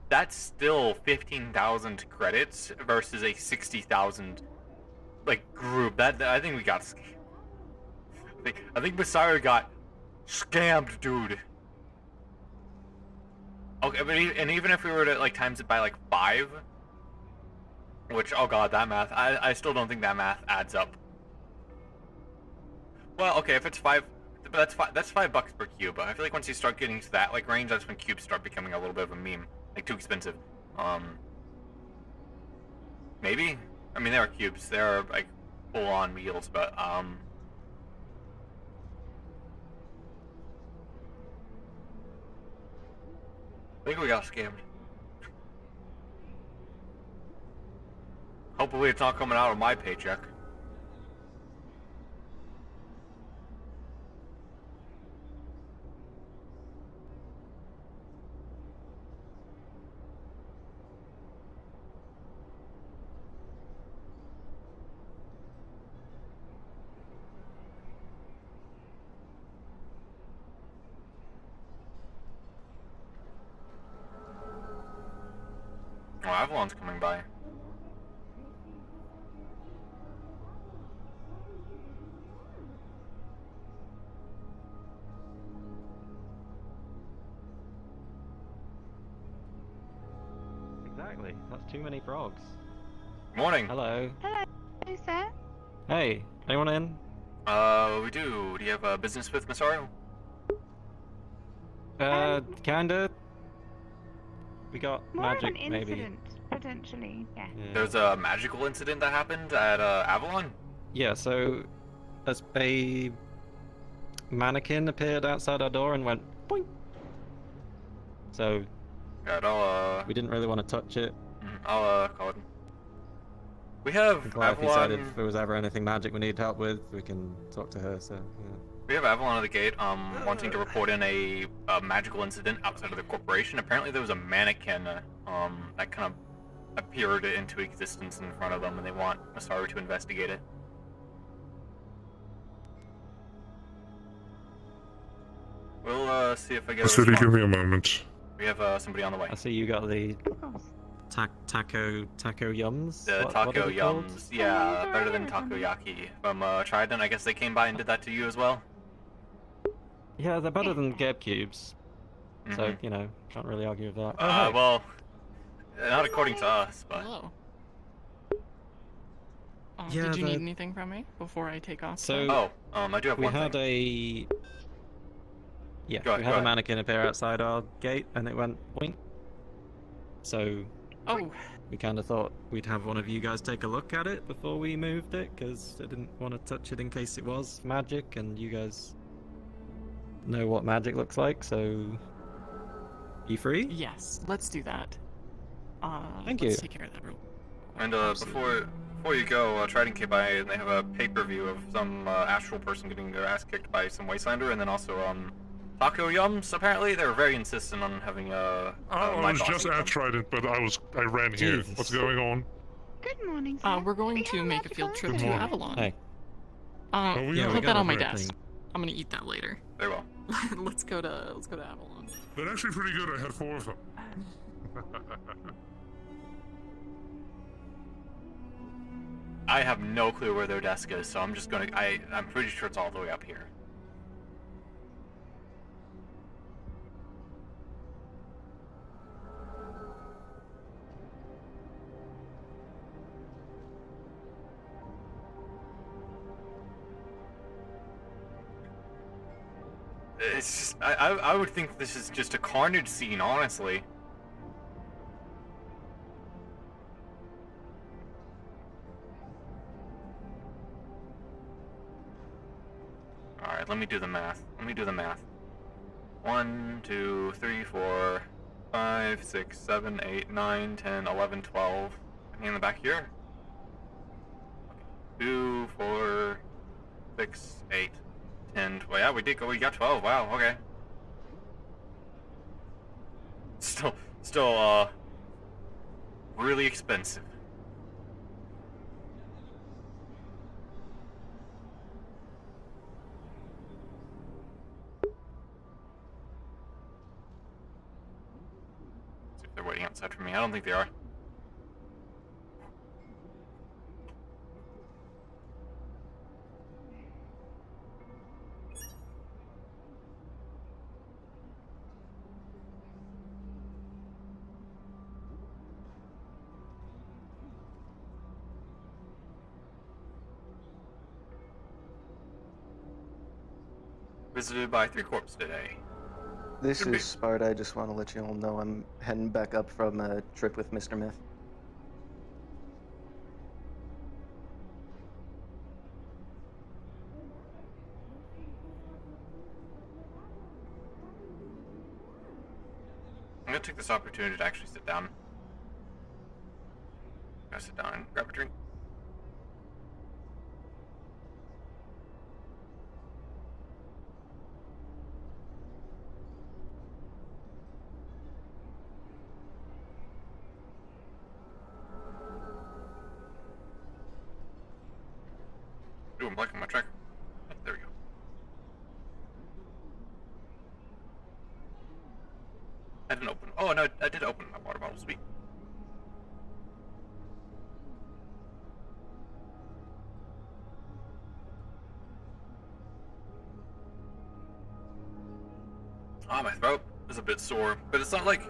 That's still 15,000 credits versus a 60,000 like group. That I think we got scammed. I think Messiah got scammed, dude. Okay, but even if we were to like times it by like 5, which oh god, that math, I still don't think that math adds up. Well, okay, if it's 5, but that's $5 per cube. But I feel like once you start getting to that like range, that's when cubes start becoming a little bit of a meme, like too expensive. Maybe. I mean, there are cubes. There are like full-on meals, but I think we got scammed. Hopefully it's not coming out of my paycheck. Oh, Avalon's coming by. Exactly. That's too many frogs. Morning. Hello. Hello, who's there? Hey, anyone in? We do. Do you have business with Masaru? Kinda. We got More magic, of an maybe. incident, potentially, yeah. There's a magical incident that happened at Avalon? Yeah, so a mannequin appeared outside our door and went boing. So Yeah, we didn't really want to touch it. I'll call it. We have Calliope said Avalon. if there was ever anything magic we need help with, we can talk to her. So yeah. We have Avalon at the gate, wanting to report in a magical incident outside of the corporation. Apparently there was a mannequin, that kind of appeared into existence in front of them, and they want Masaru to investigate it. We'll, see if I get a City, response. give me a moment. We have, somebody on the way. I see you got the taco yums. The What taco are they called? yums. Yeah, better than takoyaki. From, Trident, I guess they came by and did that to you as well? Yeah, they're better than Geb cubes. So Mhm. you know, can't really argue with that. Well, not according to us, but... Hello. Yeah, did you need the- anything from me before I take off? So I do have we one had thing. we Go had a ahead. mannequin appear outside our gate, and it went boink. So Oh. we kind of thought we'd have one of you guys take a look at it before we moved it, because I didn't want to touch it in case it was magic, and you guys know what magic looks like. So, you free? Yes, let's do that. Thank let's you. take care of that real. And before you go, Trident came by and they have a pay-per-view of some astral person getting their ass kicked by some Wastelander, and then also Taco Yums. Apparently, they were very insistent on having I my was boss just eat at them. Trident, but I ran here. Jesus. What's going on? Good morning. We're going to make a field trip Good to morning. Avalon. Hey. we Put are. that on my Very desk. clean. I'm gonna eat that later. Very well. let's go to Avalon. They're actually pretty good. I had 4 of them. I have no clue where their desk is, so I'm just gonna. I'm pretty sure it's all the way up here. It's just, I would think this is just a carnage scene, honestly. Alright, let me do the math. 1, 2, 3, 4, 5, 6, 7, 8, 9, 10, 11, 12. Anything in the back here? 2, 4, 6, 8, 10. Well, yeah, we got 12. Wow, okay. Still, really expensive. See if they're waiting outside for me. I don't think they are. Visited by 3 corps today. This Could be. is Sparta. I just want to let you all know I'm heading back up from a trip with Mr. Myth. I'm gonna take this opportunity to actually sit down. Gotta sit down and grab a drink. Ooh, I'm blocking my track. There we go. I didn't open. Oh no, I did open my water bottle. Sweet. Ah, my throat is a bit sore, but it's not like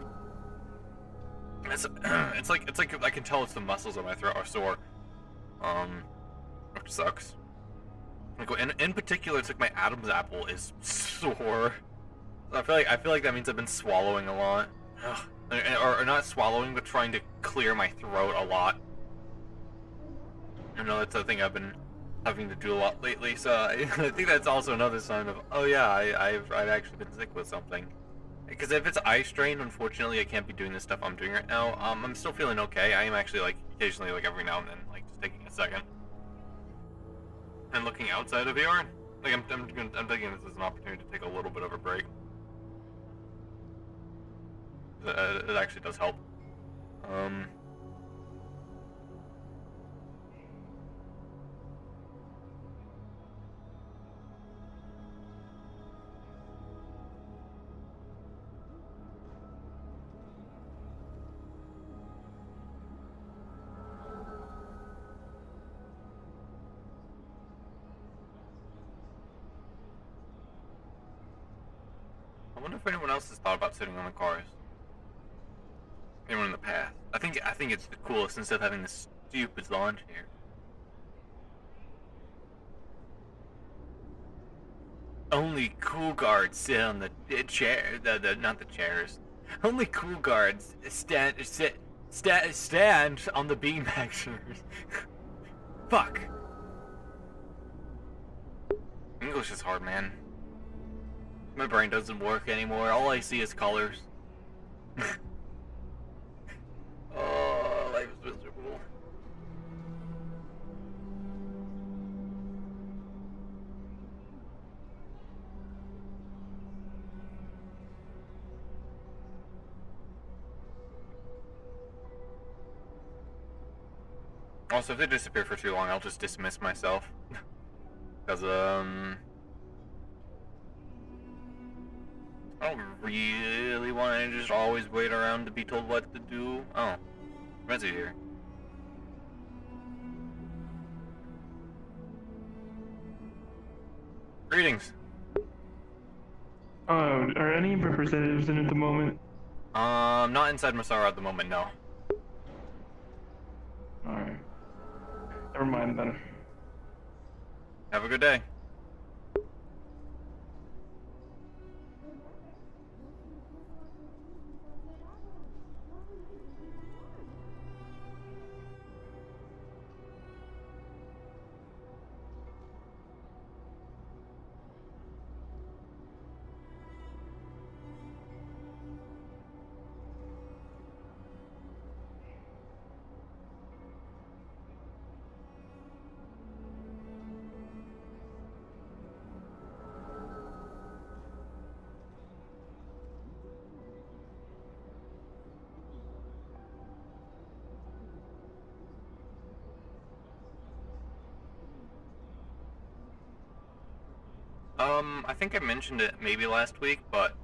it's it's like I can tell it's the muscles of my throat are sore. Which sucks. Like in particular, it's like my Adam's apple is sore. I feel like that means I've been swallowing a lot. Ugh. Or not swallowing, but trying to clear my throat a lot. I know that's a thing I've been having to do a lot lately, so I think that's also another sign of, oh yeah, I've actually been sick with something. Because if it's eye strain, unfortunately, I can't be doing the stuff I'm doing right now. I'm still feeling okay. I am actually, like, occasionally, like, every now and then, like, just taking a second and looking outside of VR. Like, I'm thinking this is an opportunity to take a little bit of a break. It actually does help. I wonder if anyone else has thought about sitting on the cars. Anyone in the path. I think it's the coolest instead of having this stupid lawn chair. only cool guards sit on the chair, not the chairs. Only cool guards stand on the beanbag chairs. Fuck. English is hard, man. My brain doesn't work anymore. All I see is colors. Oh, life is miserable. Also, if they disappear for too long, I'll just dismiss myself. Because, I don't really want to just always wait around to be told what to do. Oh, Renzi here. Greetings. Are any representatives in at the moment? Not inside Masara at the moment, no. Alright. Never mind then. Have a good day. I think I mentioned it maybe last week, but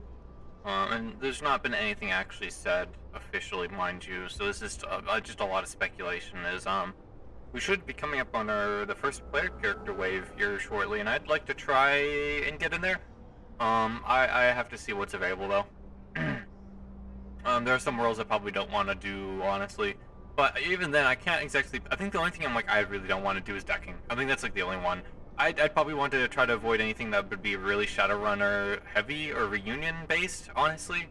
and there's not been anything actually said officially, mind you. So this is just a lot of speculation. We should be coming up on the first player character wave here shortly, and I'd like to try and get in there. I have to see what's available though. There are some roles I probably don't want to do, honestly. But even then, I can't exactly. I think the only thing I really don't want to do is decking. I think that's like the only one. I'd probably want to try to avoid anything that would be really Shadowrunner heavy or reunion based, honestly.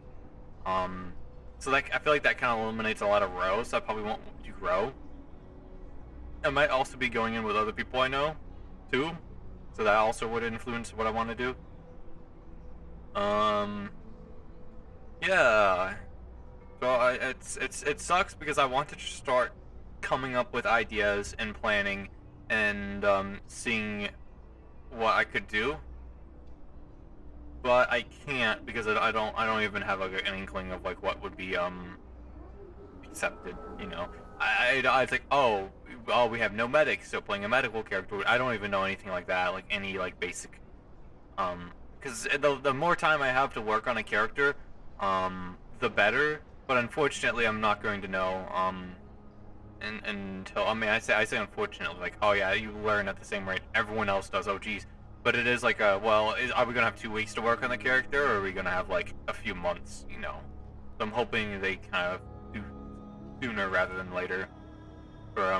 So like I feel like that kind of eliminates a lot of row, so I probably won't do row. I might also be going in with other people I know, too, so that also would influence what I want to do. Yeah. So it sucks because I want to start coming up with ideas and planning and seeing what I could do, but I can't because I don't even have like an inkling of like what would be accepted. You know, I think oh we have no medics, so playing a medical character. I don't even know anything like that, like any like basic because the more time I have to work on a character, the better. But unfortunately, I'm not going to know until I say unfortunately, like oh yeah, you learn at the same rate everyone else does. Oh geez, but it is like well, are we gonna have 2 weeks to work on the character, or are we gonna have like a few months? You know, so I'm hoping they kind of do sooner rather than later for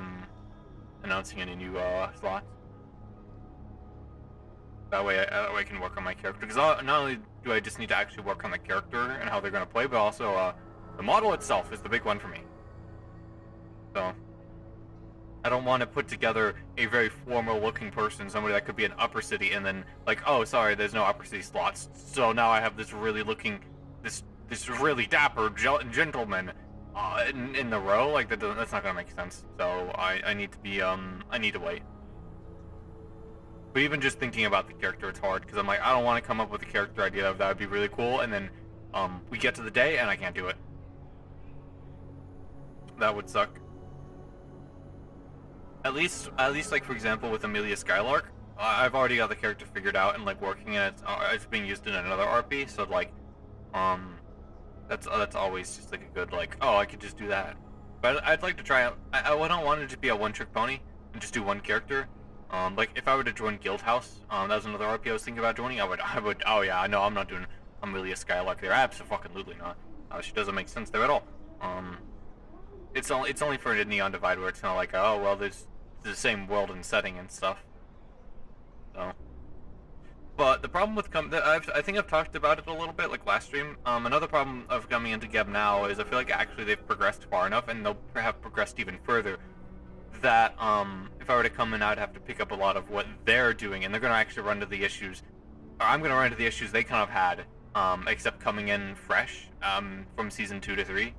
announcing any new slots. That way I can work on my character, because not only do I just need to actually work on the character and how they're gonna play, but also the model itself is the big one for me. So, I don't want to put together a very formal-looking person, somebody that could be an upper city, and then like, oh, sorry, there's no upper city slots. So now I have this really this really dapper gentleman in the row. Like that's not gonna make sense. So I need to be I need to wait. But even just thinking about the character, it's hard because I'm like, I don't want to come up with a character idea that would be really cool, and then we get to the day and I can't do it. That would suck. At least, like for example, with Amelia Skylark, I've already got the character figured out and like working in it. It's being used in another RP, so like, that's always just like a good like, oh, I could just do that. But I'd like to try out. I don't want it to be a one-trick pony and just do one character. Like if I were to join Guildhouse, that was another RP I was thinking about joining. I would. Oh yeah, no, I'm not doing Amelia Skylark there. Absolutely not. She doesn't make sense there at all. It's only for a Neon Divide where it's kind of like, oh well, there's the same world and setting and stuff. So But the problem with I think I've talked about it a little bit, like last stream. Another problem of coming into Geb now is I feel like actually they've progressed far enough, and they'll have progressed even further, that if I were to come in, I'd have to pick up a lot of what they're doing, and they're going to actually run into the issues, or I'm going to run into the issues they kind of had, except coming in fresh from season 2 to 3.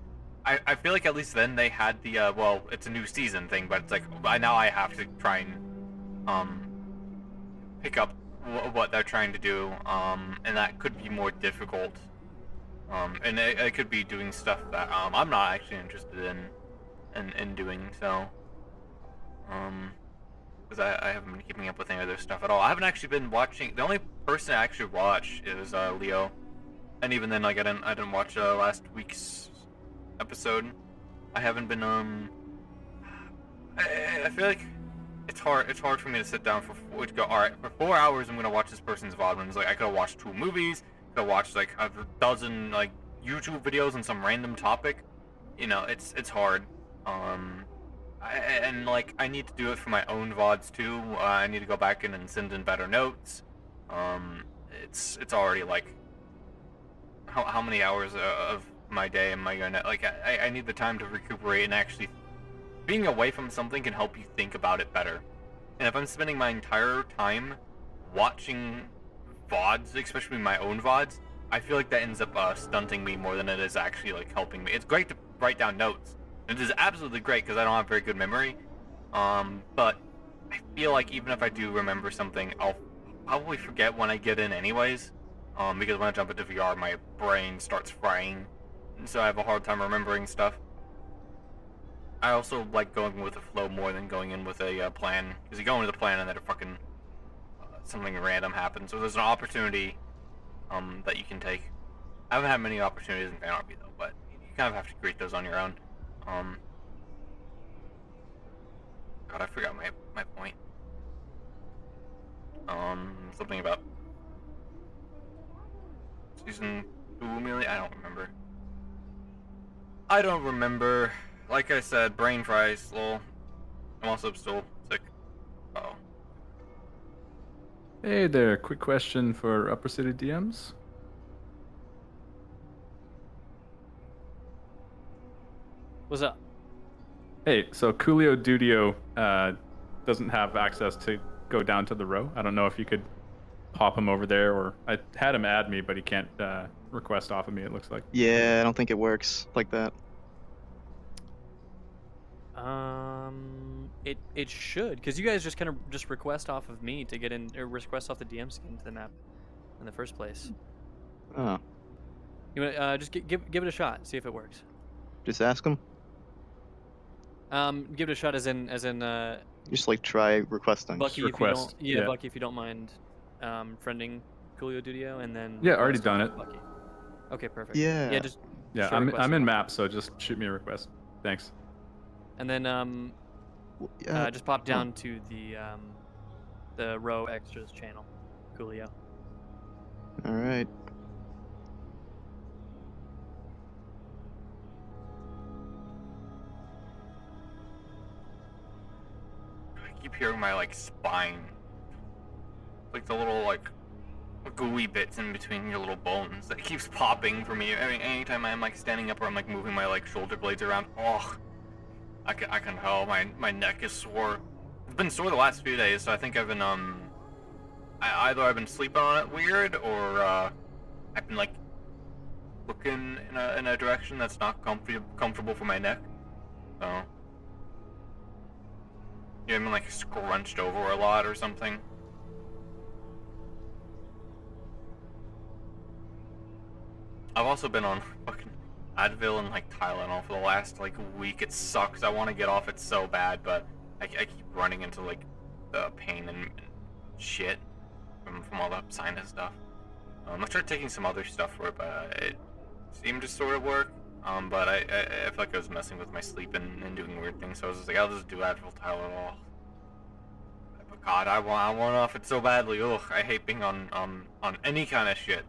I feel like at least then they had the, well, it's a new season thing, but it's like, now I have to try and pick up what they're trying to do, and that could be more difficult, and it could be doing stuff that I'm not actually interested in doing, so, because I haven't been keeping up with any other stuff at all. I haven't actually been watching. The only person I actually watch is Leo, and even then, like, I didn't watch last week's episode. I haven't been I feel like it's hard for me to sit down for all right, for 4 hours I'm gonna watch this person's VOD when it's like I could have watched 2 movies, could have watched like a dozen like YouTube videos on some random topic. You know, it's hard. And like I need to do it for my own VODs too. I need to go back in and send in better notes. It's already like how many hours of my day am I gonna, like, I need the time to recuperate, and actually being away from something can help you think about it better. And if I'm spending my entire time watching VODs, especially my own VODs, I feel like that ends up stunting me more than it is actually like helping me. It's great to write down notes. It is absolutely great because I don't have very good memory. But I feel like even if I do remember something, I'll probably forget when I get in anyways. Because when I jump into VR, my brain starts frying, and so I have a hard time remembering stuff. I also like going with the flow more than going in with a plan, because you go into the plan and then fucking something random happens. So there's an opportunity that you can take. I haven't had many opportunities in Fan RP though, but you kind of have to create those on your own. God, I forgot my point. Something about season 2 maybe? I don't remember. Like I said, brain fries, lol. I'm also still sick. Uh-oh. Hey there, quick question for Upper City DMs. What's up? Hey, so Coolio Dudio doesn't have access to go down to the row. I don't know if you could pop him over there, or I had him add me, but he can't request off of me, it looks like. Yeah, I don't think it works like that. It should, because you guys just kind of just request off of me to get in, or request off the DM skin into the map in the first place. Oh. You want just give it a shot, see if it works. Just ask him? Give it a shot as in Just like try requesting. Bucky, if you don't, Bucky, if you don't mind friending Coolio Dudio, and then Yeah, already done it. Bucky. Okay, perfect. Yeah. Yeah, just Yeah, short request. I'm in map, so just shoot me a request. Thanks. And then just pop down to the row extras channel, Coolio. All right. I keep hearing my like spine, like the little like gooey bits in between your little bones that keeps popping for me. I mean, anytime I'm like standing up or I'm like moving my like shoulder blades around, oh, I can tell my neck is sore. It's been sore the last few days, so I think I've been either I've been sleeping on it weird, or I've been like looking in a direction that's not comfortable for my neck. So yeah, I've been like scrunched over a lot or something. I've also been on fucking Advil and like Tylenol for the last like week. It sucks. I want to get off it so bad, but I keep running into like the pain and shit from all the sinus stuff. I tried taking some other stuff for it, but it seemed to sort of work. But I feel like I was messing with my sleep and doing weird things, so I was just like, I'll just do Advil, Tylenol. But God, I want off it so badly. Ugh, I hate being on any kind of shit.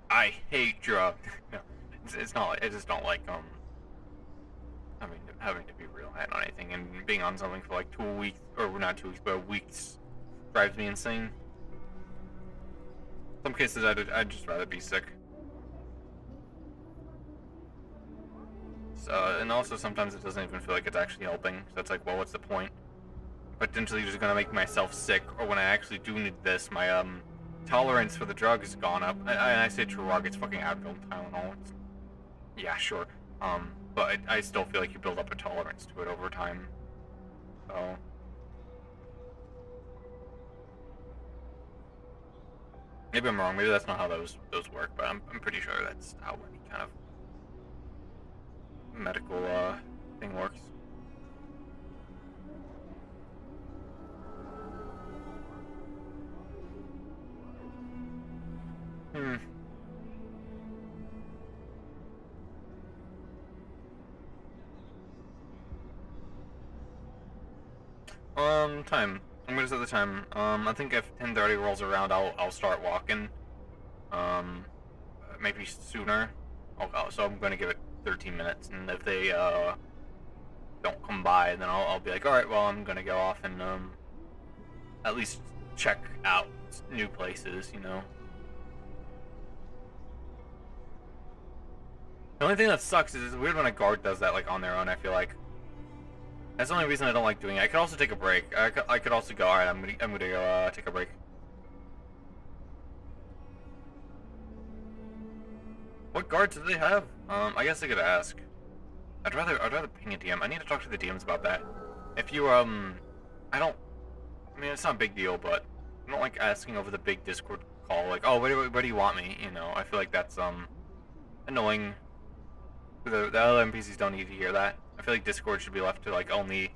I hate drugs. It's not. I just don't like having to be real head on anything, and being on something for like 2 weeks, or not 2 weeks, but weeks, drives me insane. Some cases I'd just rather be sick. So, and also sometimes it doesn't even feel like it's actually helping. So it's like, well, what's the point? Potentially just gonna make myself sick, or when I actually do need this, my tolerance for the drug has gone up. And I say drug, it's fucking Advil, Tylenol. Yeah, sure. But I still feel like you build up a tolerance to it over time. So. Maybe I'm wrong. Maybe that's not how those work, but I'm pretty sure that's how any kind of medical thing works. Time. I'm gonna set the time. I think if 10:30 rolls around, I'll start walking. Maybe sooner. So I'm gonna give it 13 minutes, and if they don't come by, then I'll be like, all right, well, I'm gonna go off and at least check out new places, you know. The only thing that sucks is it's weird when a guard does that like on their own. I feel like that's the only reason I don't like doing it. I could also take a break. I could also go. All right, I'm gonna go take a break. What guards do they have? I guess I could ask. I'd rather ping a DM. I need to talk to the DMs about that. If you I mean, it's not a big deal, but I don't like asking over the big Discord call. Like, oh, where do you want me? You know, I feel like that's annoying. The other NPCs don't need to hear that. I feel like Discord should be left to like only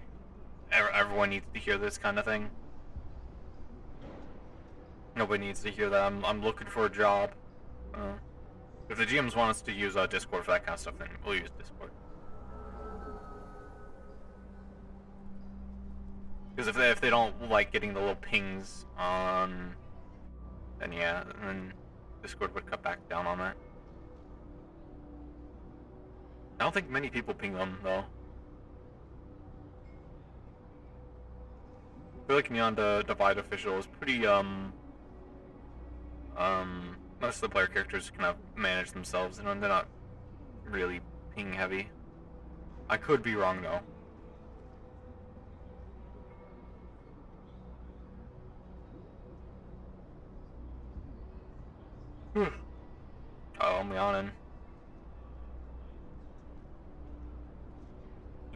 everyone needs to hear this kind of thing. Nobody needs to hear that I'm looking for a job. If the GMs want us to use Discord for that kind of stuff, then we'll use Discord. Because if they don't like getting the little pings, then yeah, then Discord would cut back down on that. I don't think many people ping them though. I feel like Neon Divide Official is pretty most of the player characters kind of manage themselves, and they're not really ping heavy. I could be wrong though. Oh, I'm yawning.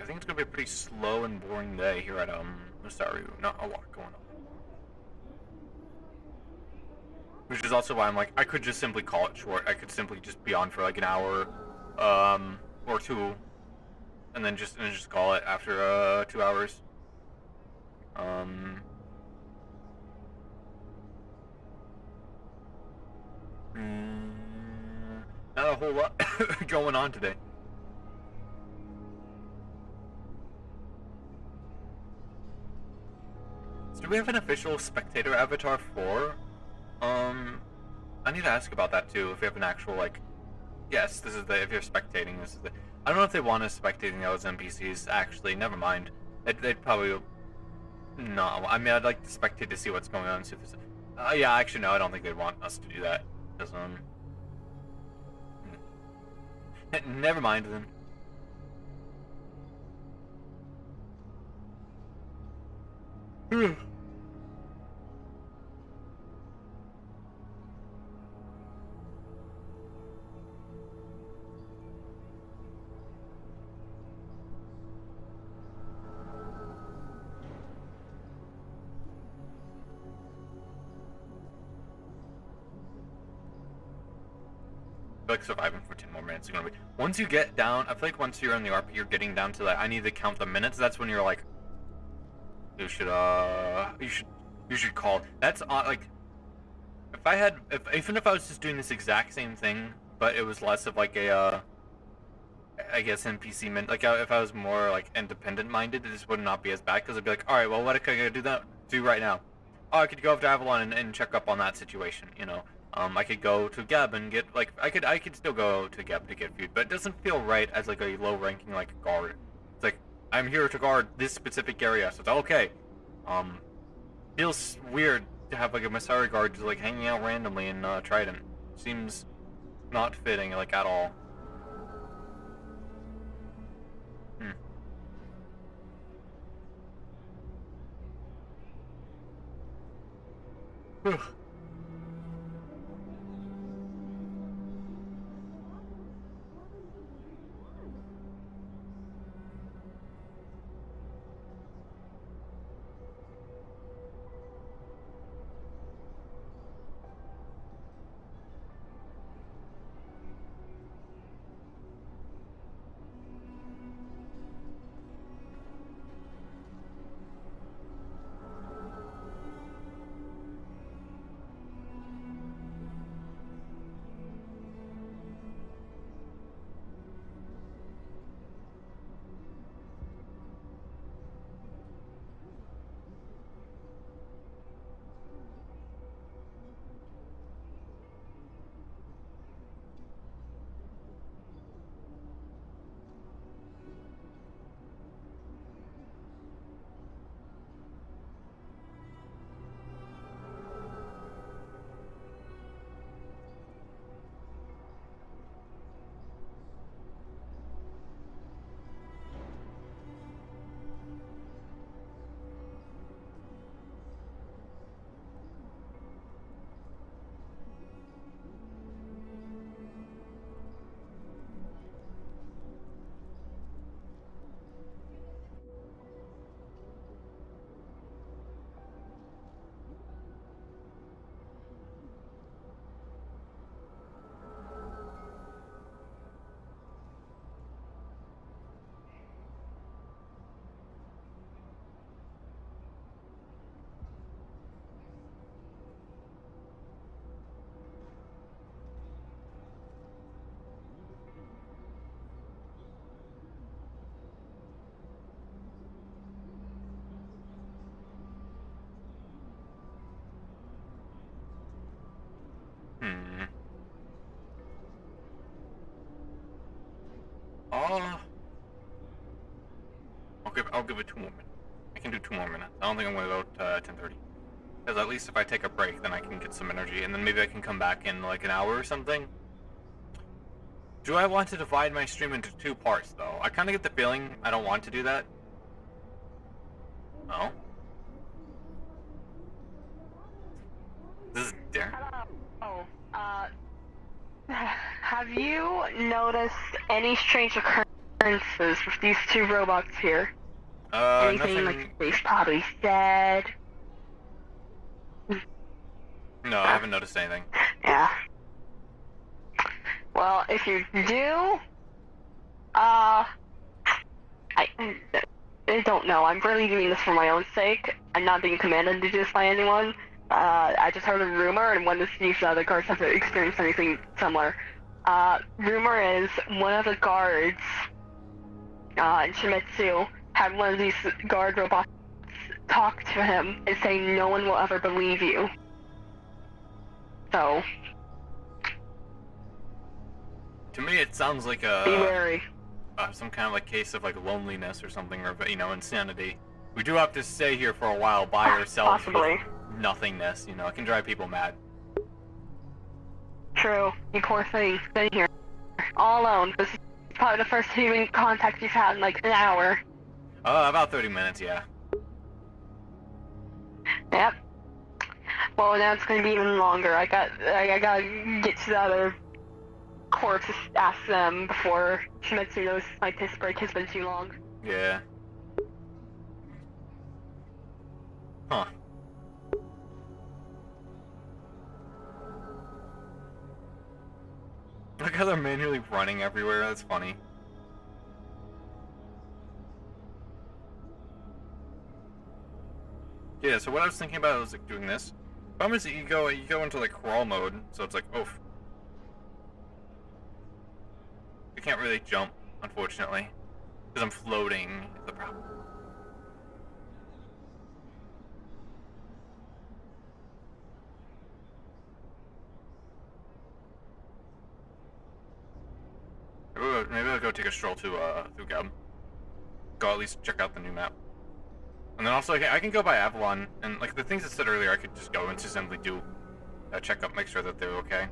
I think it's gonna be a pretty slow and boring day here at Masaru. Not a lot going on. Which is also why I'm like, I could just simply call it short. I could simply just be on for like an hour, or two, and then just call it after 2 hours. Not a whole lot going on today. So do we have an official spectator avatar for? I need to ask about that too. If we have an actual like, yes, this is the. If you're spectating, this is the. I don't know if they want us spectating those NPCs. Actually, never mind. They'd probably. No, I mean I'd like to spectate to see what's going on. See if there's. Yeah, actually no, I don't think they'd want us to do that. Because never mind then. Like surviving for 10 more minutes is gonna be. Once you get down, I feel like once you're in the RP, you're getting down to like I need to count the minutes. That's when you're like, you should call. That's like, if I had, even if I was just doing this exact same thing, but it was less of like a, I guess NPC like if I was more like independent minded, this would not be as bad because I'd be like, all right, well, what can I do right now? Oh, I could go up to Avalon and check up on that situation, you know. I could go to Geb and get like I could still go to Geb to get food, but it doesn't feel right as like a low ranking like guard. It's like I'm here to guard this specific area, so it's okay. Feels weird to have like a Masari guard just like hanging out randomly in Trident. Seems not fitting like at all. Ugh. I'll give it 2 more minutes. I can do 2 more minutes. I don't think I'm gonna go to 10:30. Because at least if I take a break, then I can get some energy, and then maybe I can come back in like an hour or something. Do I want to divide my stream into 2 parts, though? I kind of get the feeling I don't want to do that. Oh? This is Darren. Hello. Have you noticed any strange occurrences with these 2 robots here? Anything Nothing. like they probably said? No, I haven't noticed anything. Yeah. Well, if you do, I don't know. I'm really doing this for my own sake. I'm not being commanded to do this by anyone. I just heard a rumor and wanted to see if the other guards have experienced anything similar. Rumor is one of the guards, in Shimizu, had one of these guard robots talk to him and say no one will ever believe you. So, to me, it sounds like a be wary. some kind of like case of like loneliness or something, or insanity. We do have to stay here for a while by ourselves Possibly. with nothingness. It can drive people mad. True. You poor thing. Been here all alone. This is probably the first human contact you've had in like an hour. About 30 minutes, yeah. Yep. Well, now it's gonna be even longer. I gotta get to the other corpse to ask them before Shimizu knows my piss break has been too long. Yeah. Huh. Look how they're manually running everywhere. That's funny. Yeah, so what I was thinking about was like doing this. Problem is that you go into like crawl mode, so it's like oof. I can't really jump, unfortunately, because I'm floating. Is the problem. I'll go take a stroll to through Geb. Go at least check out the new map. And then also I can go by Avalon, and like the things I said earlier, I could just go and just simply do a checkup, make sure that they're okay.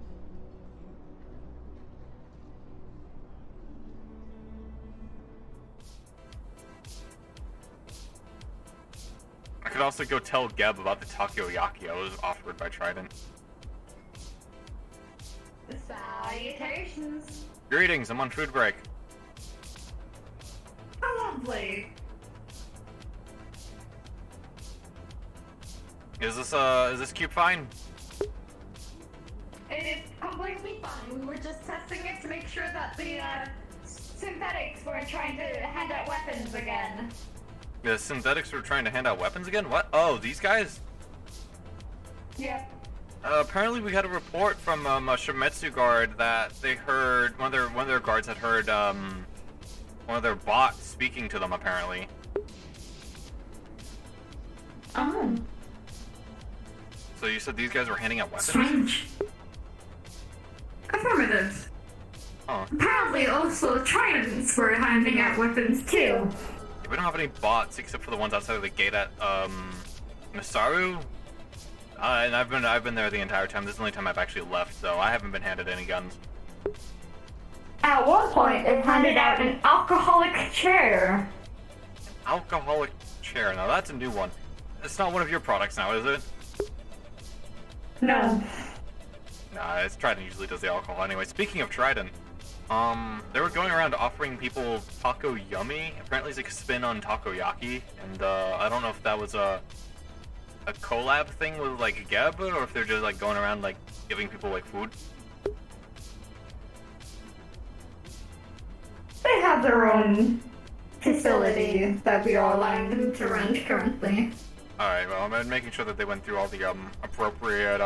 I could also go tell Geb about the takoyaki I was offered by Trident. Salutations. Greetings, I'm on food break. How lovely. Is this cube fine? It is completely fine. We were just testing it to make sure that the synthetics weren't trying to hand out weapons again. The synthetics were trying to hand out weapons again? What? Oh, these guys? Yep. Apparently we had a report from a Shimetsu guard that they heard one of their guards had heard one of their bots speaking to them apparently. Oh. So you said these guys were handing out weapons? Strange. Affirmative. Oh. Apparently also Tridents were handing out weapons too. We don't have any bots except for the ones outside of the gate at Masaru. And I've been there the entire time. This is the only time I've actually left, so I haven't been handed any guns. At one point, it handed out an alcoholic chair. Alcoholic chair. Now that's a new one. It's not one of your products now, is it? No. Nah, it's Trident usually does the alcohol anyway. Speaking of Trident, they were going around offering people Taco Yummy. Apparently it's like a spin on takoyaki, and I don't know if that was a collab thing with like Geb, or if they're just like going around like giving people like food. They have their own facility that we are allowing them to rent currently. Alright, well, I'm making sure that they went through all the appropriate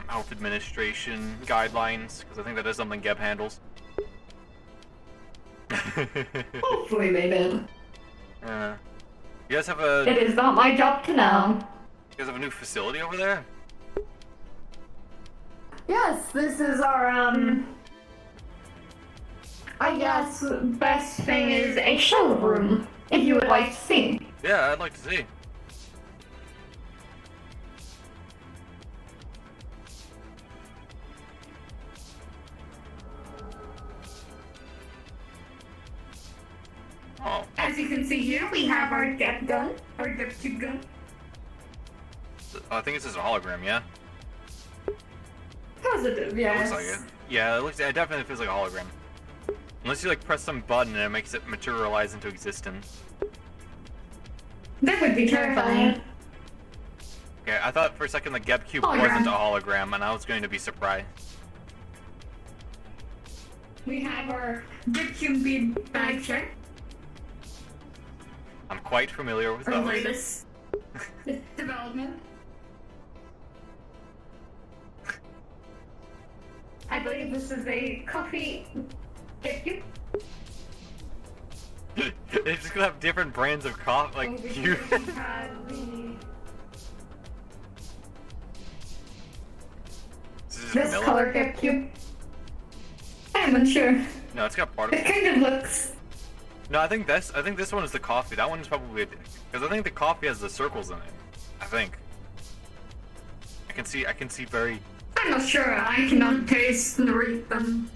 health administration guidelines, because I think that is something Geb handles. Hopefully they did. You guys have a... It is not my job to know. You guys have a new facility over there? Yes, this is our, I guess best thing is a show room, if you would like to see. Yeah, I'd like to see. Oh. As you can see here, we have our depth gun, our depth tube gun. I think it's just a hologram, yeah? Positive, yes. It looks like it. Yeah, it definitely feels like a hologram. Unless you like press some button and it makes it materialize into existence. That would be terrifying. Okay, I thought for a second the Geb Cube Hologram. wasn't a hologram, and I was going to be surprised. We have our depth tube bead bag check. I'm quite familiar with Our those. latest development. I believe this is a coffee depth tube. They're just gonna have different brands of coffee, like Over cube. here we have the- This vanilla? color depth tube. I'm unsure. No, it's got part of It it. kind of looks. No, I think this one is the coffee. That one is probably because I think the coffee has the circles in it. I think. I can see very. I'm not sure. I cannot taste and read them.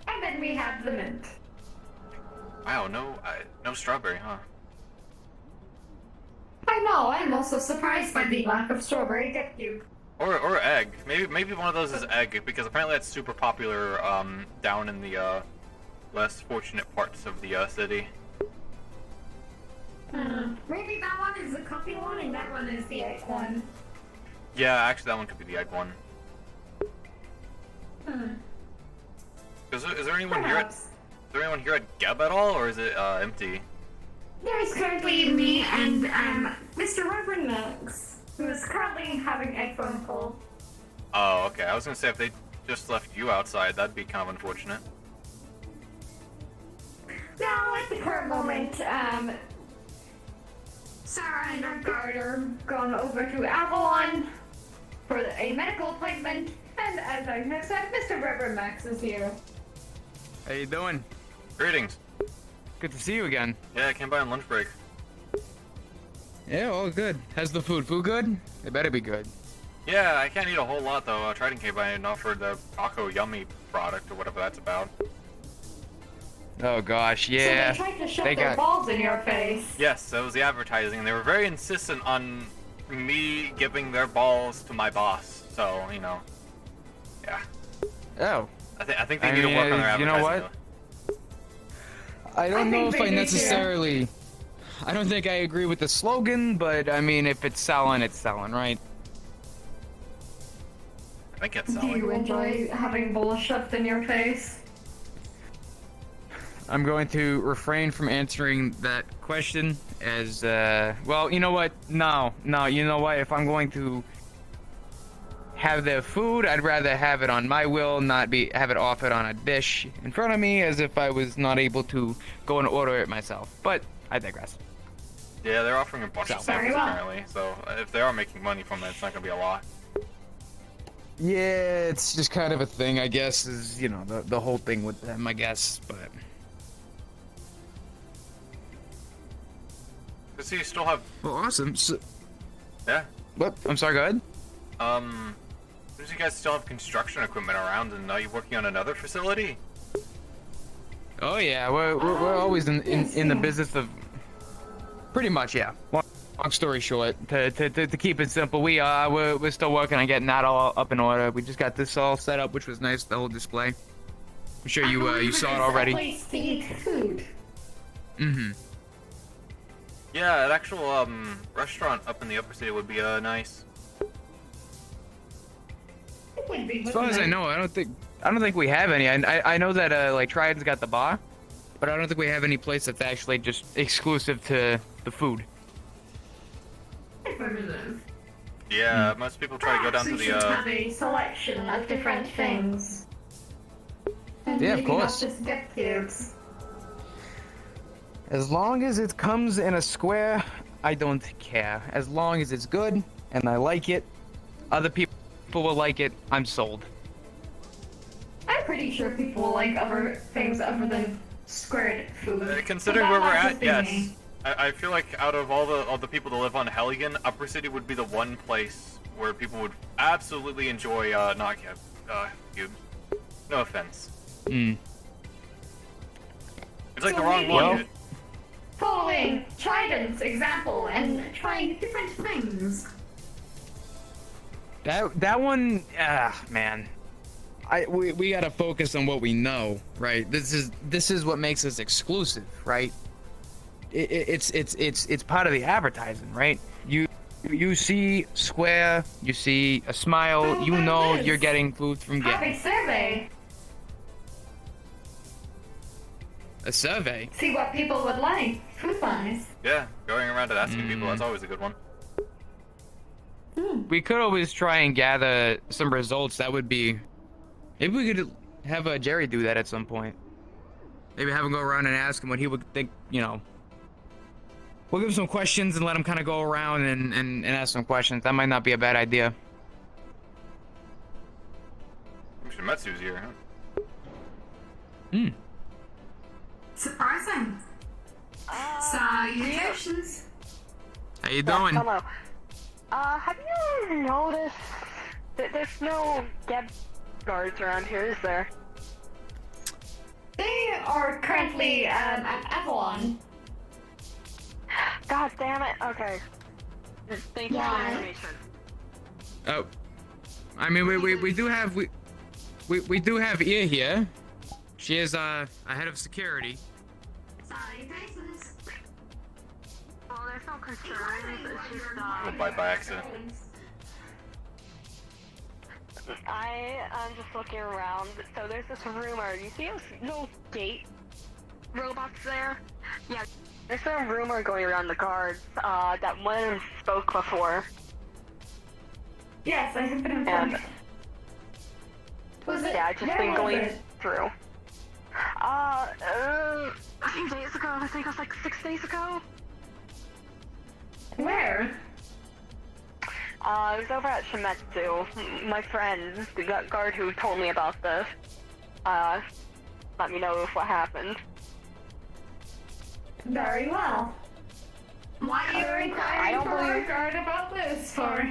And then we have the mint. Wow, no strawberry, huh? I know. I'm also surprised by the lack of strawberry depth tube. Or egg. Maybe one of those is egg because apparently that's super popular down in the less fortunate parts of the city. Maybe that one is the coffee one and that one is the egg one. Yeah, actually that one could be the egg one. Is there anyone here? Is there anyone here at Geb at all, or is it empty? There is currently me and Mr. Reverend Max, who is currently having a phone call. Oh, okay. I was gonna say if they just left you outside, that'd be kind of unfortunate. Now, at the current moment, Sarah and our guard are gone over to Avalon for a medical appointment, and And as I said, Mr. Reverend Max is here. How you doing? Greetings. Good to see you again. Yeah, I came by on lunch break. Yeah, all good. How's the food? Food good? It better be good. Yeah, I can't eat a whole lot though. Trident came by and offered the Taco Yummy product or whatever that's about. Oh gosh, yeah. So they tried to shove their balls in your face. Yes, that was the advertising, and they were very insistent on me giving their balls to my boss. So, you know, yeah. Oh. I think they need to work on their advertising. You know what? I don't know if I necessarily... I don't think I agree with the slogan, but I mean, if it's selling, it's selling, right? I think it's Do selling. you enjoy having balls shoved in your face? I'm going to refrain from answering that question as, well, you know what? No, you know what? If I'm going to have the food, I'd rather have it on my will, not have it offered on a dish in front of me as if I was not able to go and order it myself. But I digress. Yeah, they're offering a bunch of Very samples well. apparently, so if they are making money from it, it's not gonna be a lot. Yeah, it's just kind of a thing, I guess, is, you know, the whole thing with them, I guess, but... So you still have... Well, awesome. So... Yeah. What? I'm sorry, go ahead. Does you guys still have construction equipment around, and are you working on another facility? Oh yeah, we're always in the business of... Pretty much, yeah. Long story short, to keep it simple, we're still working on getting that all up in order. We just got this all set up, which was nice, the whole display. I'm sure you saw it already. Place to eat food. Mm-hmm. Yeah, an actual restaurant up in the upper city would be nice. It would be. As far as I know, I don't think we have any. I know that like Triad's got the bar, but I don't think we have any place that's actually just exclusive to the food. Yeah, most people try to go down to We should have a selection of different things. And Yeah, of maybe course. Not just get cubes. As long as it comes in a square, I don't care. As long as it's good and I like it, other people will like it, I'm sold. I'm pretty sure people will like other things other than squared food. Considering But where that we're might at, just be yes. me. I feel like out of all the people that live on Helligan, Upper City would be the one place where people would absolutely enjoy not cube. No offense. Hmm. It's like So the wrong maybe- one. Dude. Following Trident's example and trying different things. That one, man. We gotta focus on what we know, right? This is what makes us exclusive, right? It's part of the advertising, right? You see square, you see a smile, you know you're getting food from Have a Get. survey. A survey. See what people would like. Food-wise. Yeah, going around and asking people, that's always a good one. We could always try and gather some results. That would be. Maybe we could have Jerry do that at some point. Maybe have him go around and ask him what he would think. You know. We'll give him some questions and let him kind of go around and ask some questions. That might not be a bad idea. Mr. Metsu's here, huh? Hmm. Surprising. Salutations. How you doing? Hello. Have you noticed that there's no Geb guards around here, is there? They are currently at Avalon. God damn it. Okay. Thank you for the Yeah. information. Oh. I mean, we do have we do have Ia here. She is a head of security. Salutations. Well, there's no concerns. It's just, We'll buy by accident. I'm just looking around. So there's this rumor. You see those little gate robots there? Yeah. There's some rumor going around the guards that one of them spoke before. Yes, I have been informed. Was it? Yeah, I just where been was going it? through. A few days ago. I think it was like 6 days ago. Where? I was over at Shimetsu. My friend, the guard who told me about this, let me know what happened. Very well. Why are you inquiring from our guard about this for?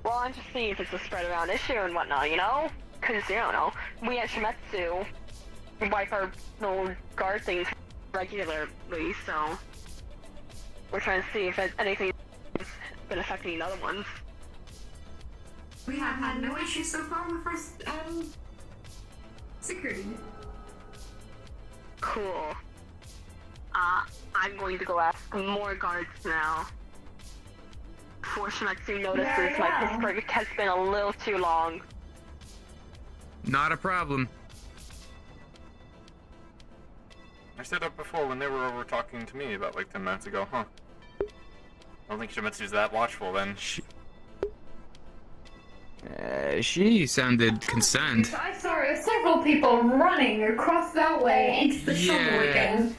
Well, I'm just seeing if it's a spread around issue and whatnot, you know? Cause, you know, we at Shimetsu wipe our little guard things regularly, so we're trying to see if anything's been affecting the other ones. We have had no issues so far with our security. Cool. I'm going to go ask more guards now. Before Shimetsu notices my piss break has been a little too long. Not a problem. I said that before when they were over talking to me about like 10 minutes ago, huh? I don't think Shimetsu's that watchful then. She sounded concerned. I saw several people running across that way into the shuttle again.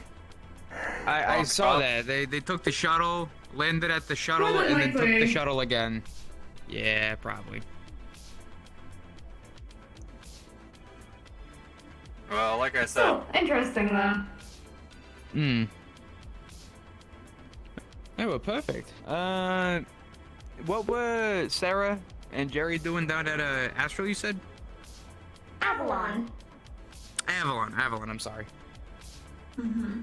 I saw that. They took the shuttle, landed at the shuttle, and then took the shuttle again. Yeah, probably. Well, like I said. Oh, interesting though. Hmm. Oh, well, perfect. What were Sarah and Jerry doing down at Astral, you said? Avalon. Avalon, I'm sorry. Mm-hmm.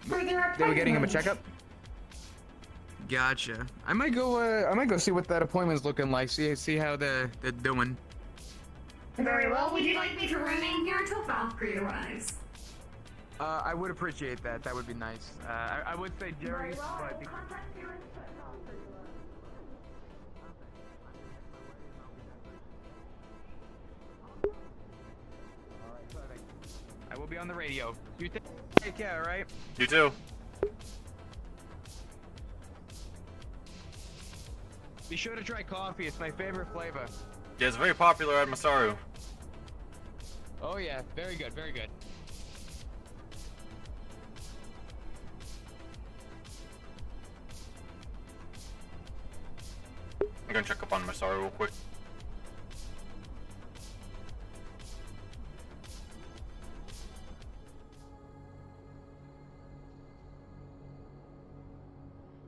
For their They were getting him a appointment. checkup? Gotcha. I might go see what that appointment's looking like, see how they're doing. Very well. Would you like me to remain here until Valkyrie arrives? I would appreciate that. That would be nice. I would say Jerry's, but... I will be on the radio. You take care, alright? You too. Be sure to try coffee. It's my favorite flavor. Yeah, it's very popular at Masaru. Oh yeah, very good, very good. I'm gonna check up on Masaru real quick.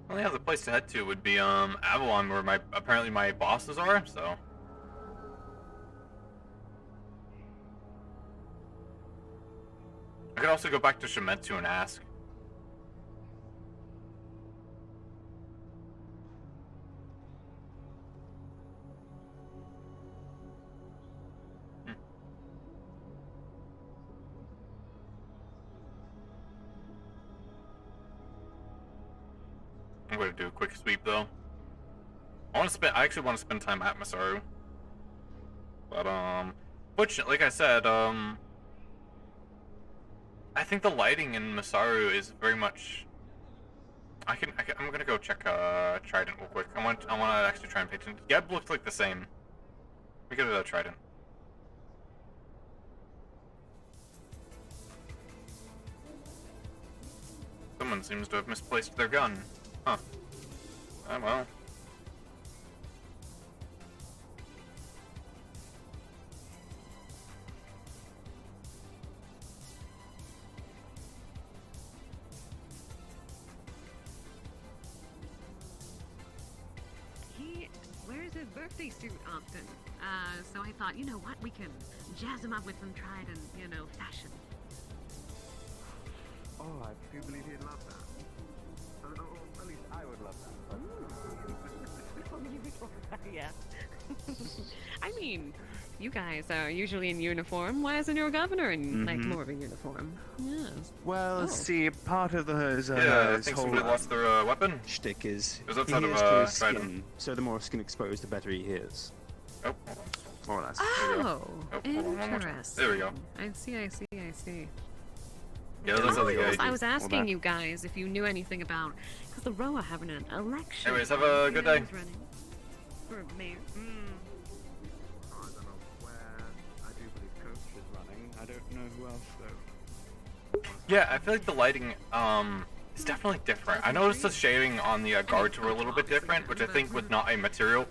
Only other place to head to would be Avalon, where apparently my bosses are. So I could also go back to Shimetsu and ask. I'm gonna do a quick sweep though. I actually want to spend time at Masaru. But fortunately, like I said, I think the lighting in Masaru is very much. I'm gonna go check Trident real quick. I want to actually try and pay attention. Geb looked like the same. We could do that Trident. Someone seems to have misplaced their gun. Huh. Oh well. He wears his birthday suit often, so I thought, you know what, we can jazz him up with some Trident, fashion. Oh, I do believe he'd love that. At least I would love that. Yeah. I mean, you guys are usually in uniform. Why isn't your governor in more of a uniform? Yes. Well, see, part of his I think somebody lost their weapon. Shtick is It was outside he of, adheres to his Trident. skin, so the more skin exposed, the better he is. Oh, more or less. Oh, hold on, one more time. interesting. There we go. I see. Yeah, those are the guys. I was asking you guys if you knew anything about, because the Roa having an election. Anyways, have a good day. Who's running for mayor. I don't know where. I do believe Coach is running. I don't know who else though. Yeah, I feel like the lighting It's definitely different. I noticed the shading on the guards were a little bit different, which I think was not a material.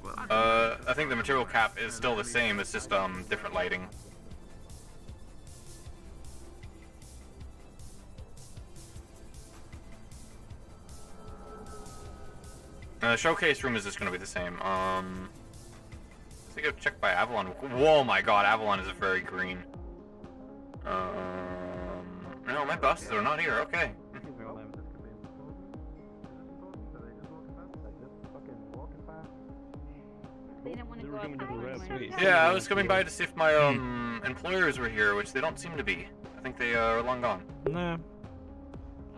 I think the material cap is still the same. It's just different lighting. The showcase room is just gonna be the same. I think I've checked by Avalon. Whoa, my God, Avalon is very green. No, my buses are not here. Okay. They don't want to go up anyway. Yeah, I was coming by to see if my employers were here, which they don't seem to be. I think they are long gone. No. You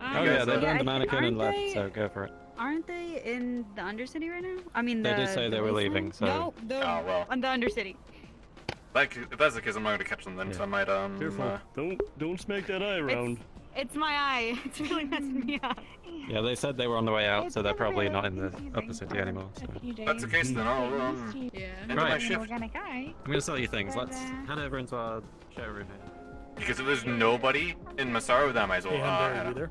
Oh guys, yeah, they turned the I- mannequin and aren't left, they- so go for it. Aren't they in the Undercity right now? I mean, They the, did say they were wasteland? leaving, so- No, the, Oh, well. on the Undercity. Like, if that's the case, I'm not gonna catch them then, so I might Careful! Don't smack that eye around. It's my eye. It's really messing me up. Yeah, they said they were on the way out, so they're probably not in the upper city anymore. So. That's the case, then I'll end my shift. I'm gonna sell you things. Let's head over into our showroom here. Because if there's nobody in Masaru, then I might as well. Hey, I'm there.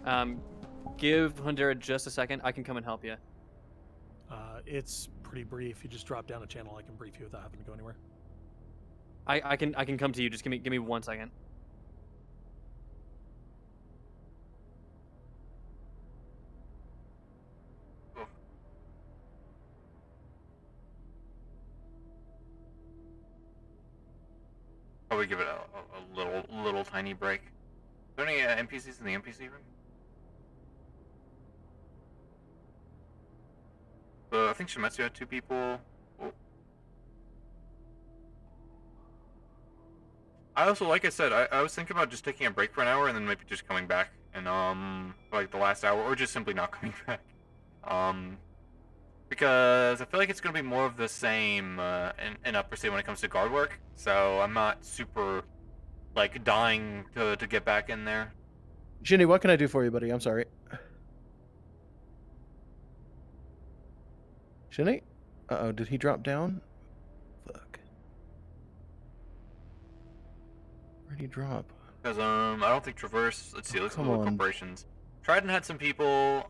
You there? Give Hundera just a second. I can come and help you. It's pretty brief. You just drop down a channel. I can brief you without having to go anywhere. I can come to you. Just give me 1 second. Probably give it a little tiny break. Are there any NPCs in the NPC room? I think Shimetsu had 2 people. Oh. I also, like I said, I was thinking about just taking a break for an hour and then maybe just coming back and like the last hour, or just simply not coming back. Because I feel like it's gonna be more of the same in Upper City when it comes to guard work. So I'm not super like dying to get back in there. Shinny, what can I do for you, buddy? I'm sorry. Shinny? Uh-oh, did he drop down? Fuck. Where'd he drop? Because I don't think Traverse. Let's see. Let's Come look at on. corporations. Trident had some people.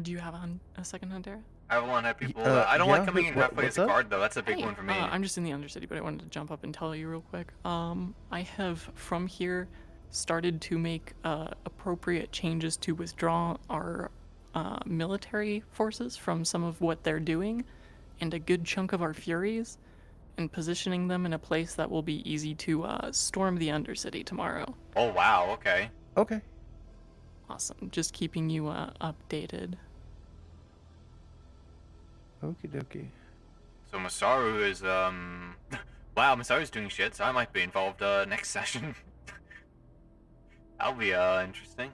Do you have a second, Huntera? Avalon had people. I don't like coming in halfway as what's a up? guard though. That's a big one for me. I'm just in the Undercity, but I wanted to jump up and tell you real quick. I have from here started to make appropriate changes to withdraw our military forces from some of what they're doing, and a good chunk of our Furies, and positioning them in a place that will be easy to storm the Undercity tomorrow. Oh wow. Okay. Okay. Awesome. Just keeping you updated. Okie dokie. So Masaru is wow, Masaru's doing shit, so I might be involved next session. That'll be interesting.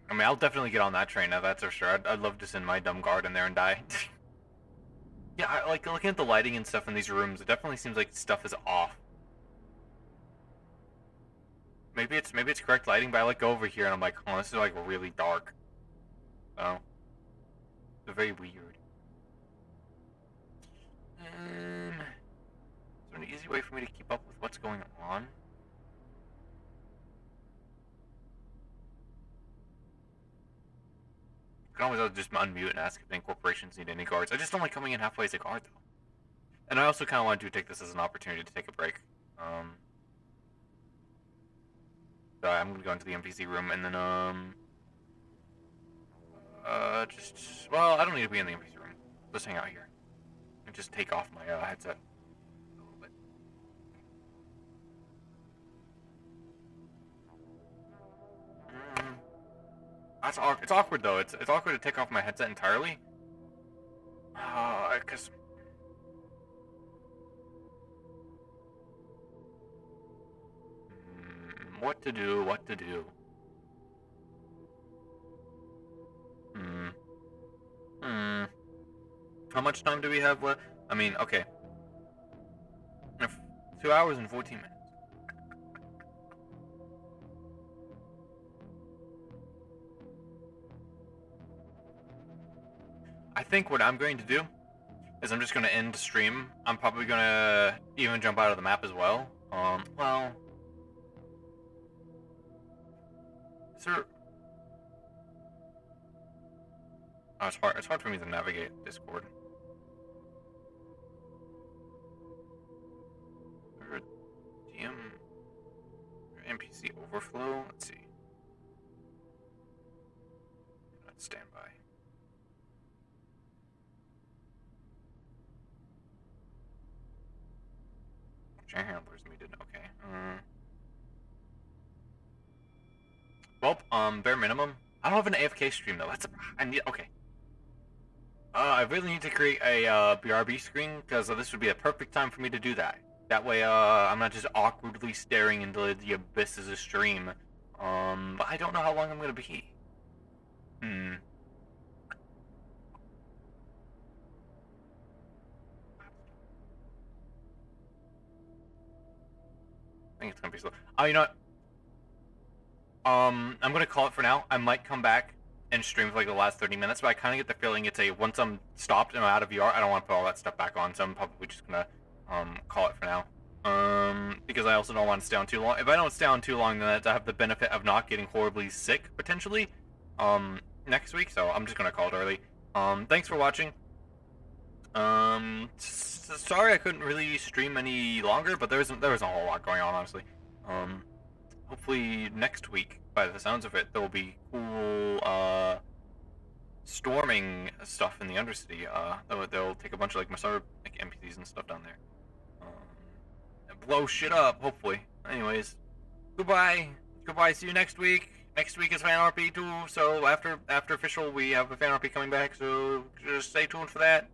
I mean, I'll definitely get on that train now, that's for sure. I'd love to send my dumb guard in there and die. Yeah, I like looking at the lighting and stuff in these rooms, it definitely seems like stuff is off. Maybe it's correct lighting, but I like go over here and I'm like, oh, this is like really dark. So it's very weird. Is there an easy way for me to keep up with what's going on? I can always just unmute and ask if any corporations need any guards. I just don't like coming in halfway as a guard, though. And I also kind of want to take this as an opportunity to take a break. So I'm gonna go into the NPC room and then well, I don't need to be in the NPC room. Let's hang out here and just take off my headset. A little bit. That's awkward. It's awkward though. It's awkward to take off my headset entirely. Cause what to do? What to do? How much time do we have left? I mean, okay. 2 hours and 14 minutes. I think what I'm going to do is I'm just gonna end the stream. I'm probably gonna even jump out of the map as well. Well, is there? Oh, it's hard. It's hard for me to navigate Discord. DM NPC overflow. Let's see. Standby. Chair handlers muted. Okay. Well, bare minimum. I don't have an AFK stream though. I need. Okay. I really need to create a BRB screen because this would be a perfect time for me to do that. That way, I'm not just awkwardly staring into the abyss as a stream. But I don't know how long I'm gonna be. I think it's gonna be slow. Oh, you know what? I'm gonna call it for now. I might come back and stream for like the last 30 minutes, but I kind of get the feeling it's once I'm stopped and I'm out of VR, I don't want to put all that stuff back on, so I'm probably just gonna call it for now. Because I also don't want to stay on too long. If I don't stay on too long, then I have the benefit of not getting horribly sick potentially next week, so I'm just gonna call it early. Thanks for watching. Sorry I couldn't really stream any longer, but there was a whole lot going on, honestly. Hopefully next week, by the sounds of it, there will be cool storming stuff in the Undercity. They'll take a bunch of like Masaru NPCs and stuff down there. And blow shit up, hopefully. Anyways, goodbye. Goodbye, see you next week. Next week is Fan RP too, so after official we have a Fan RP coming back, so just stay tuned for that.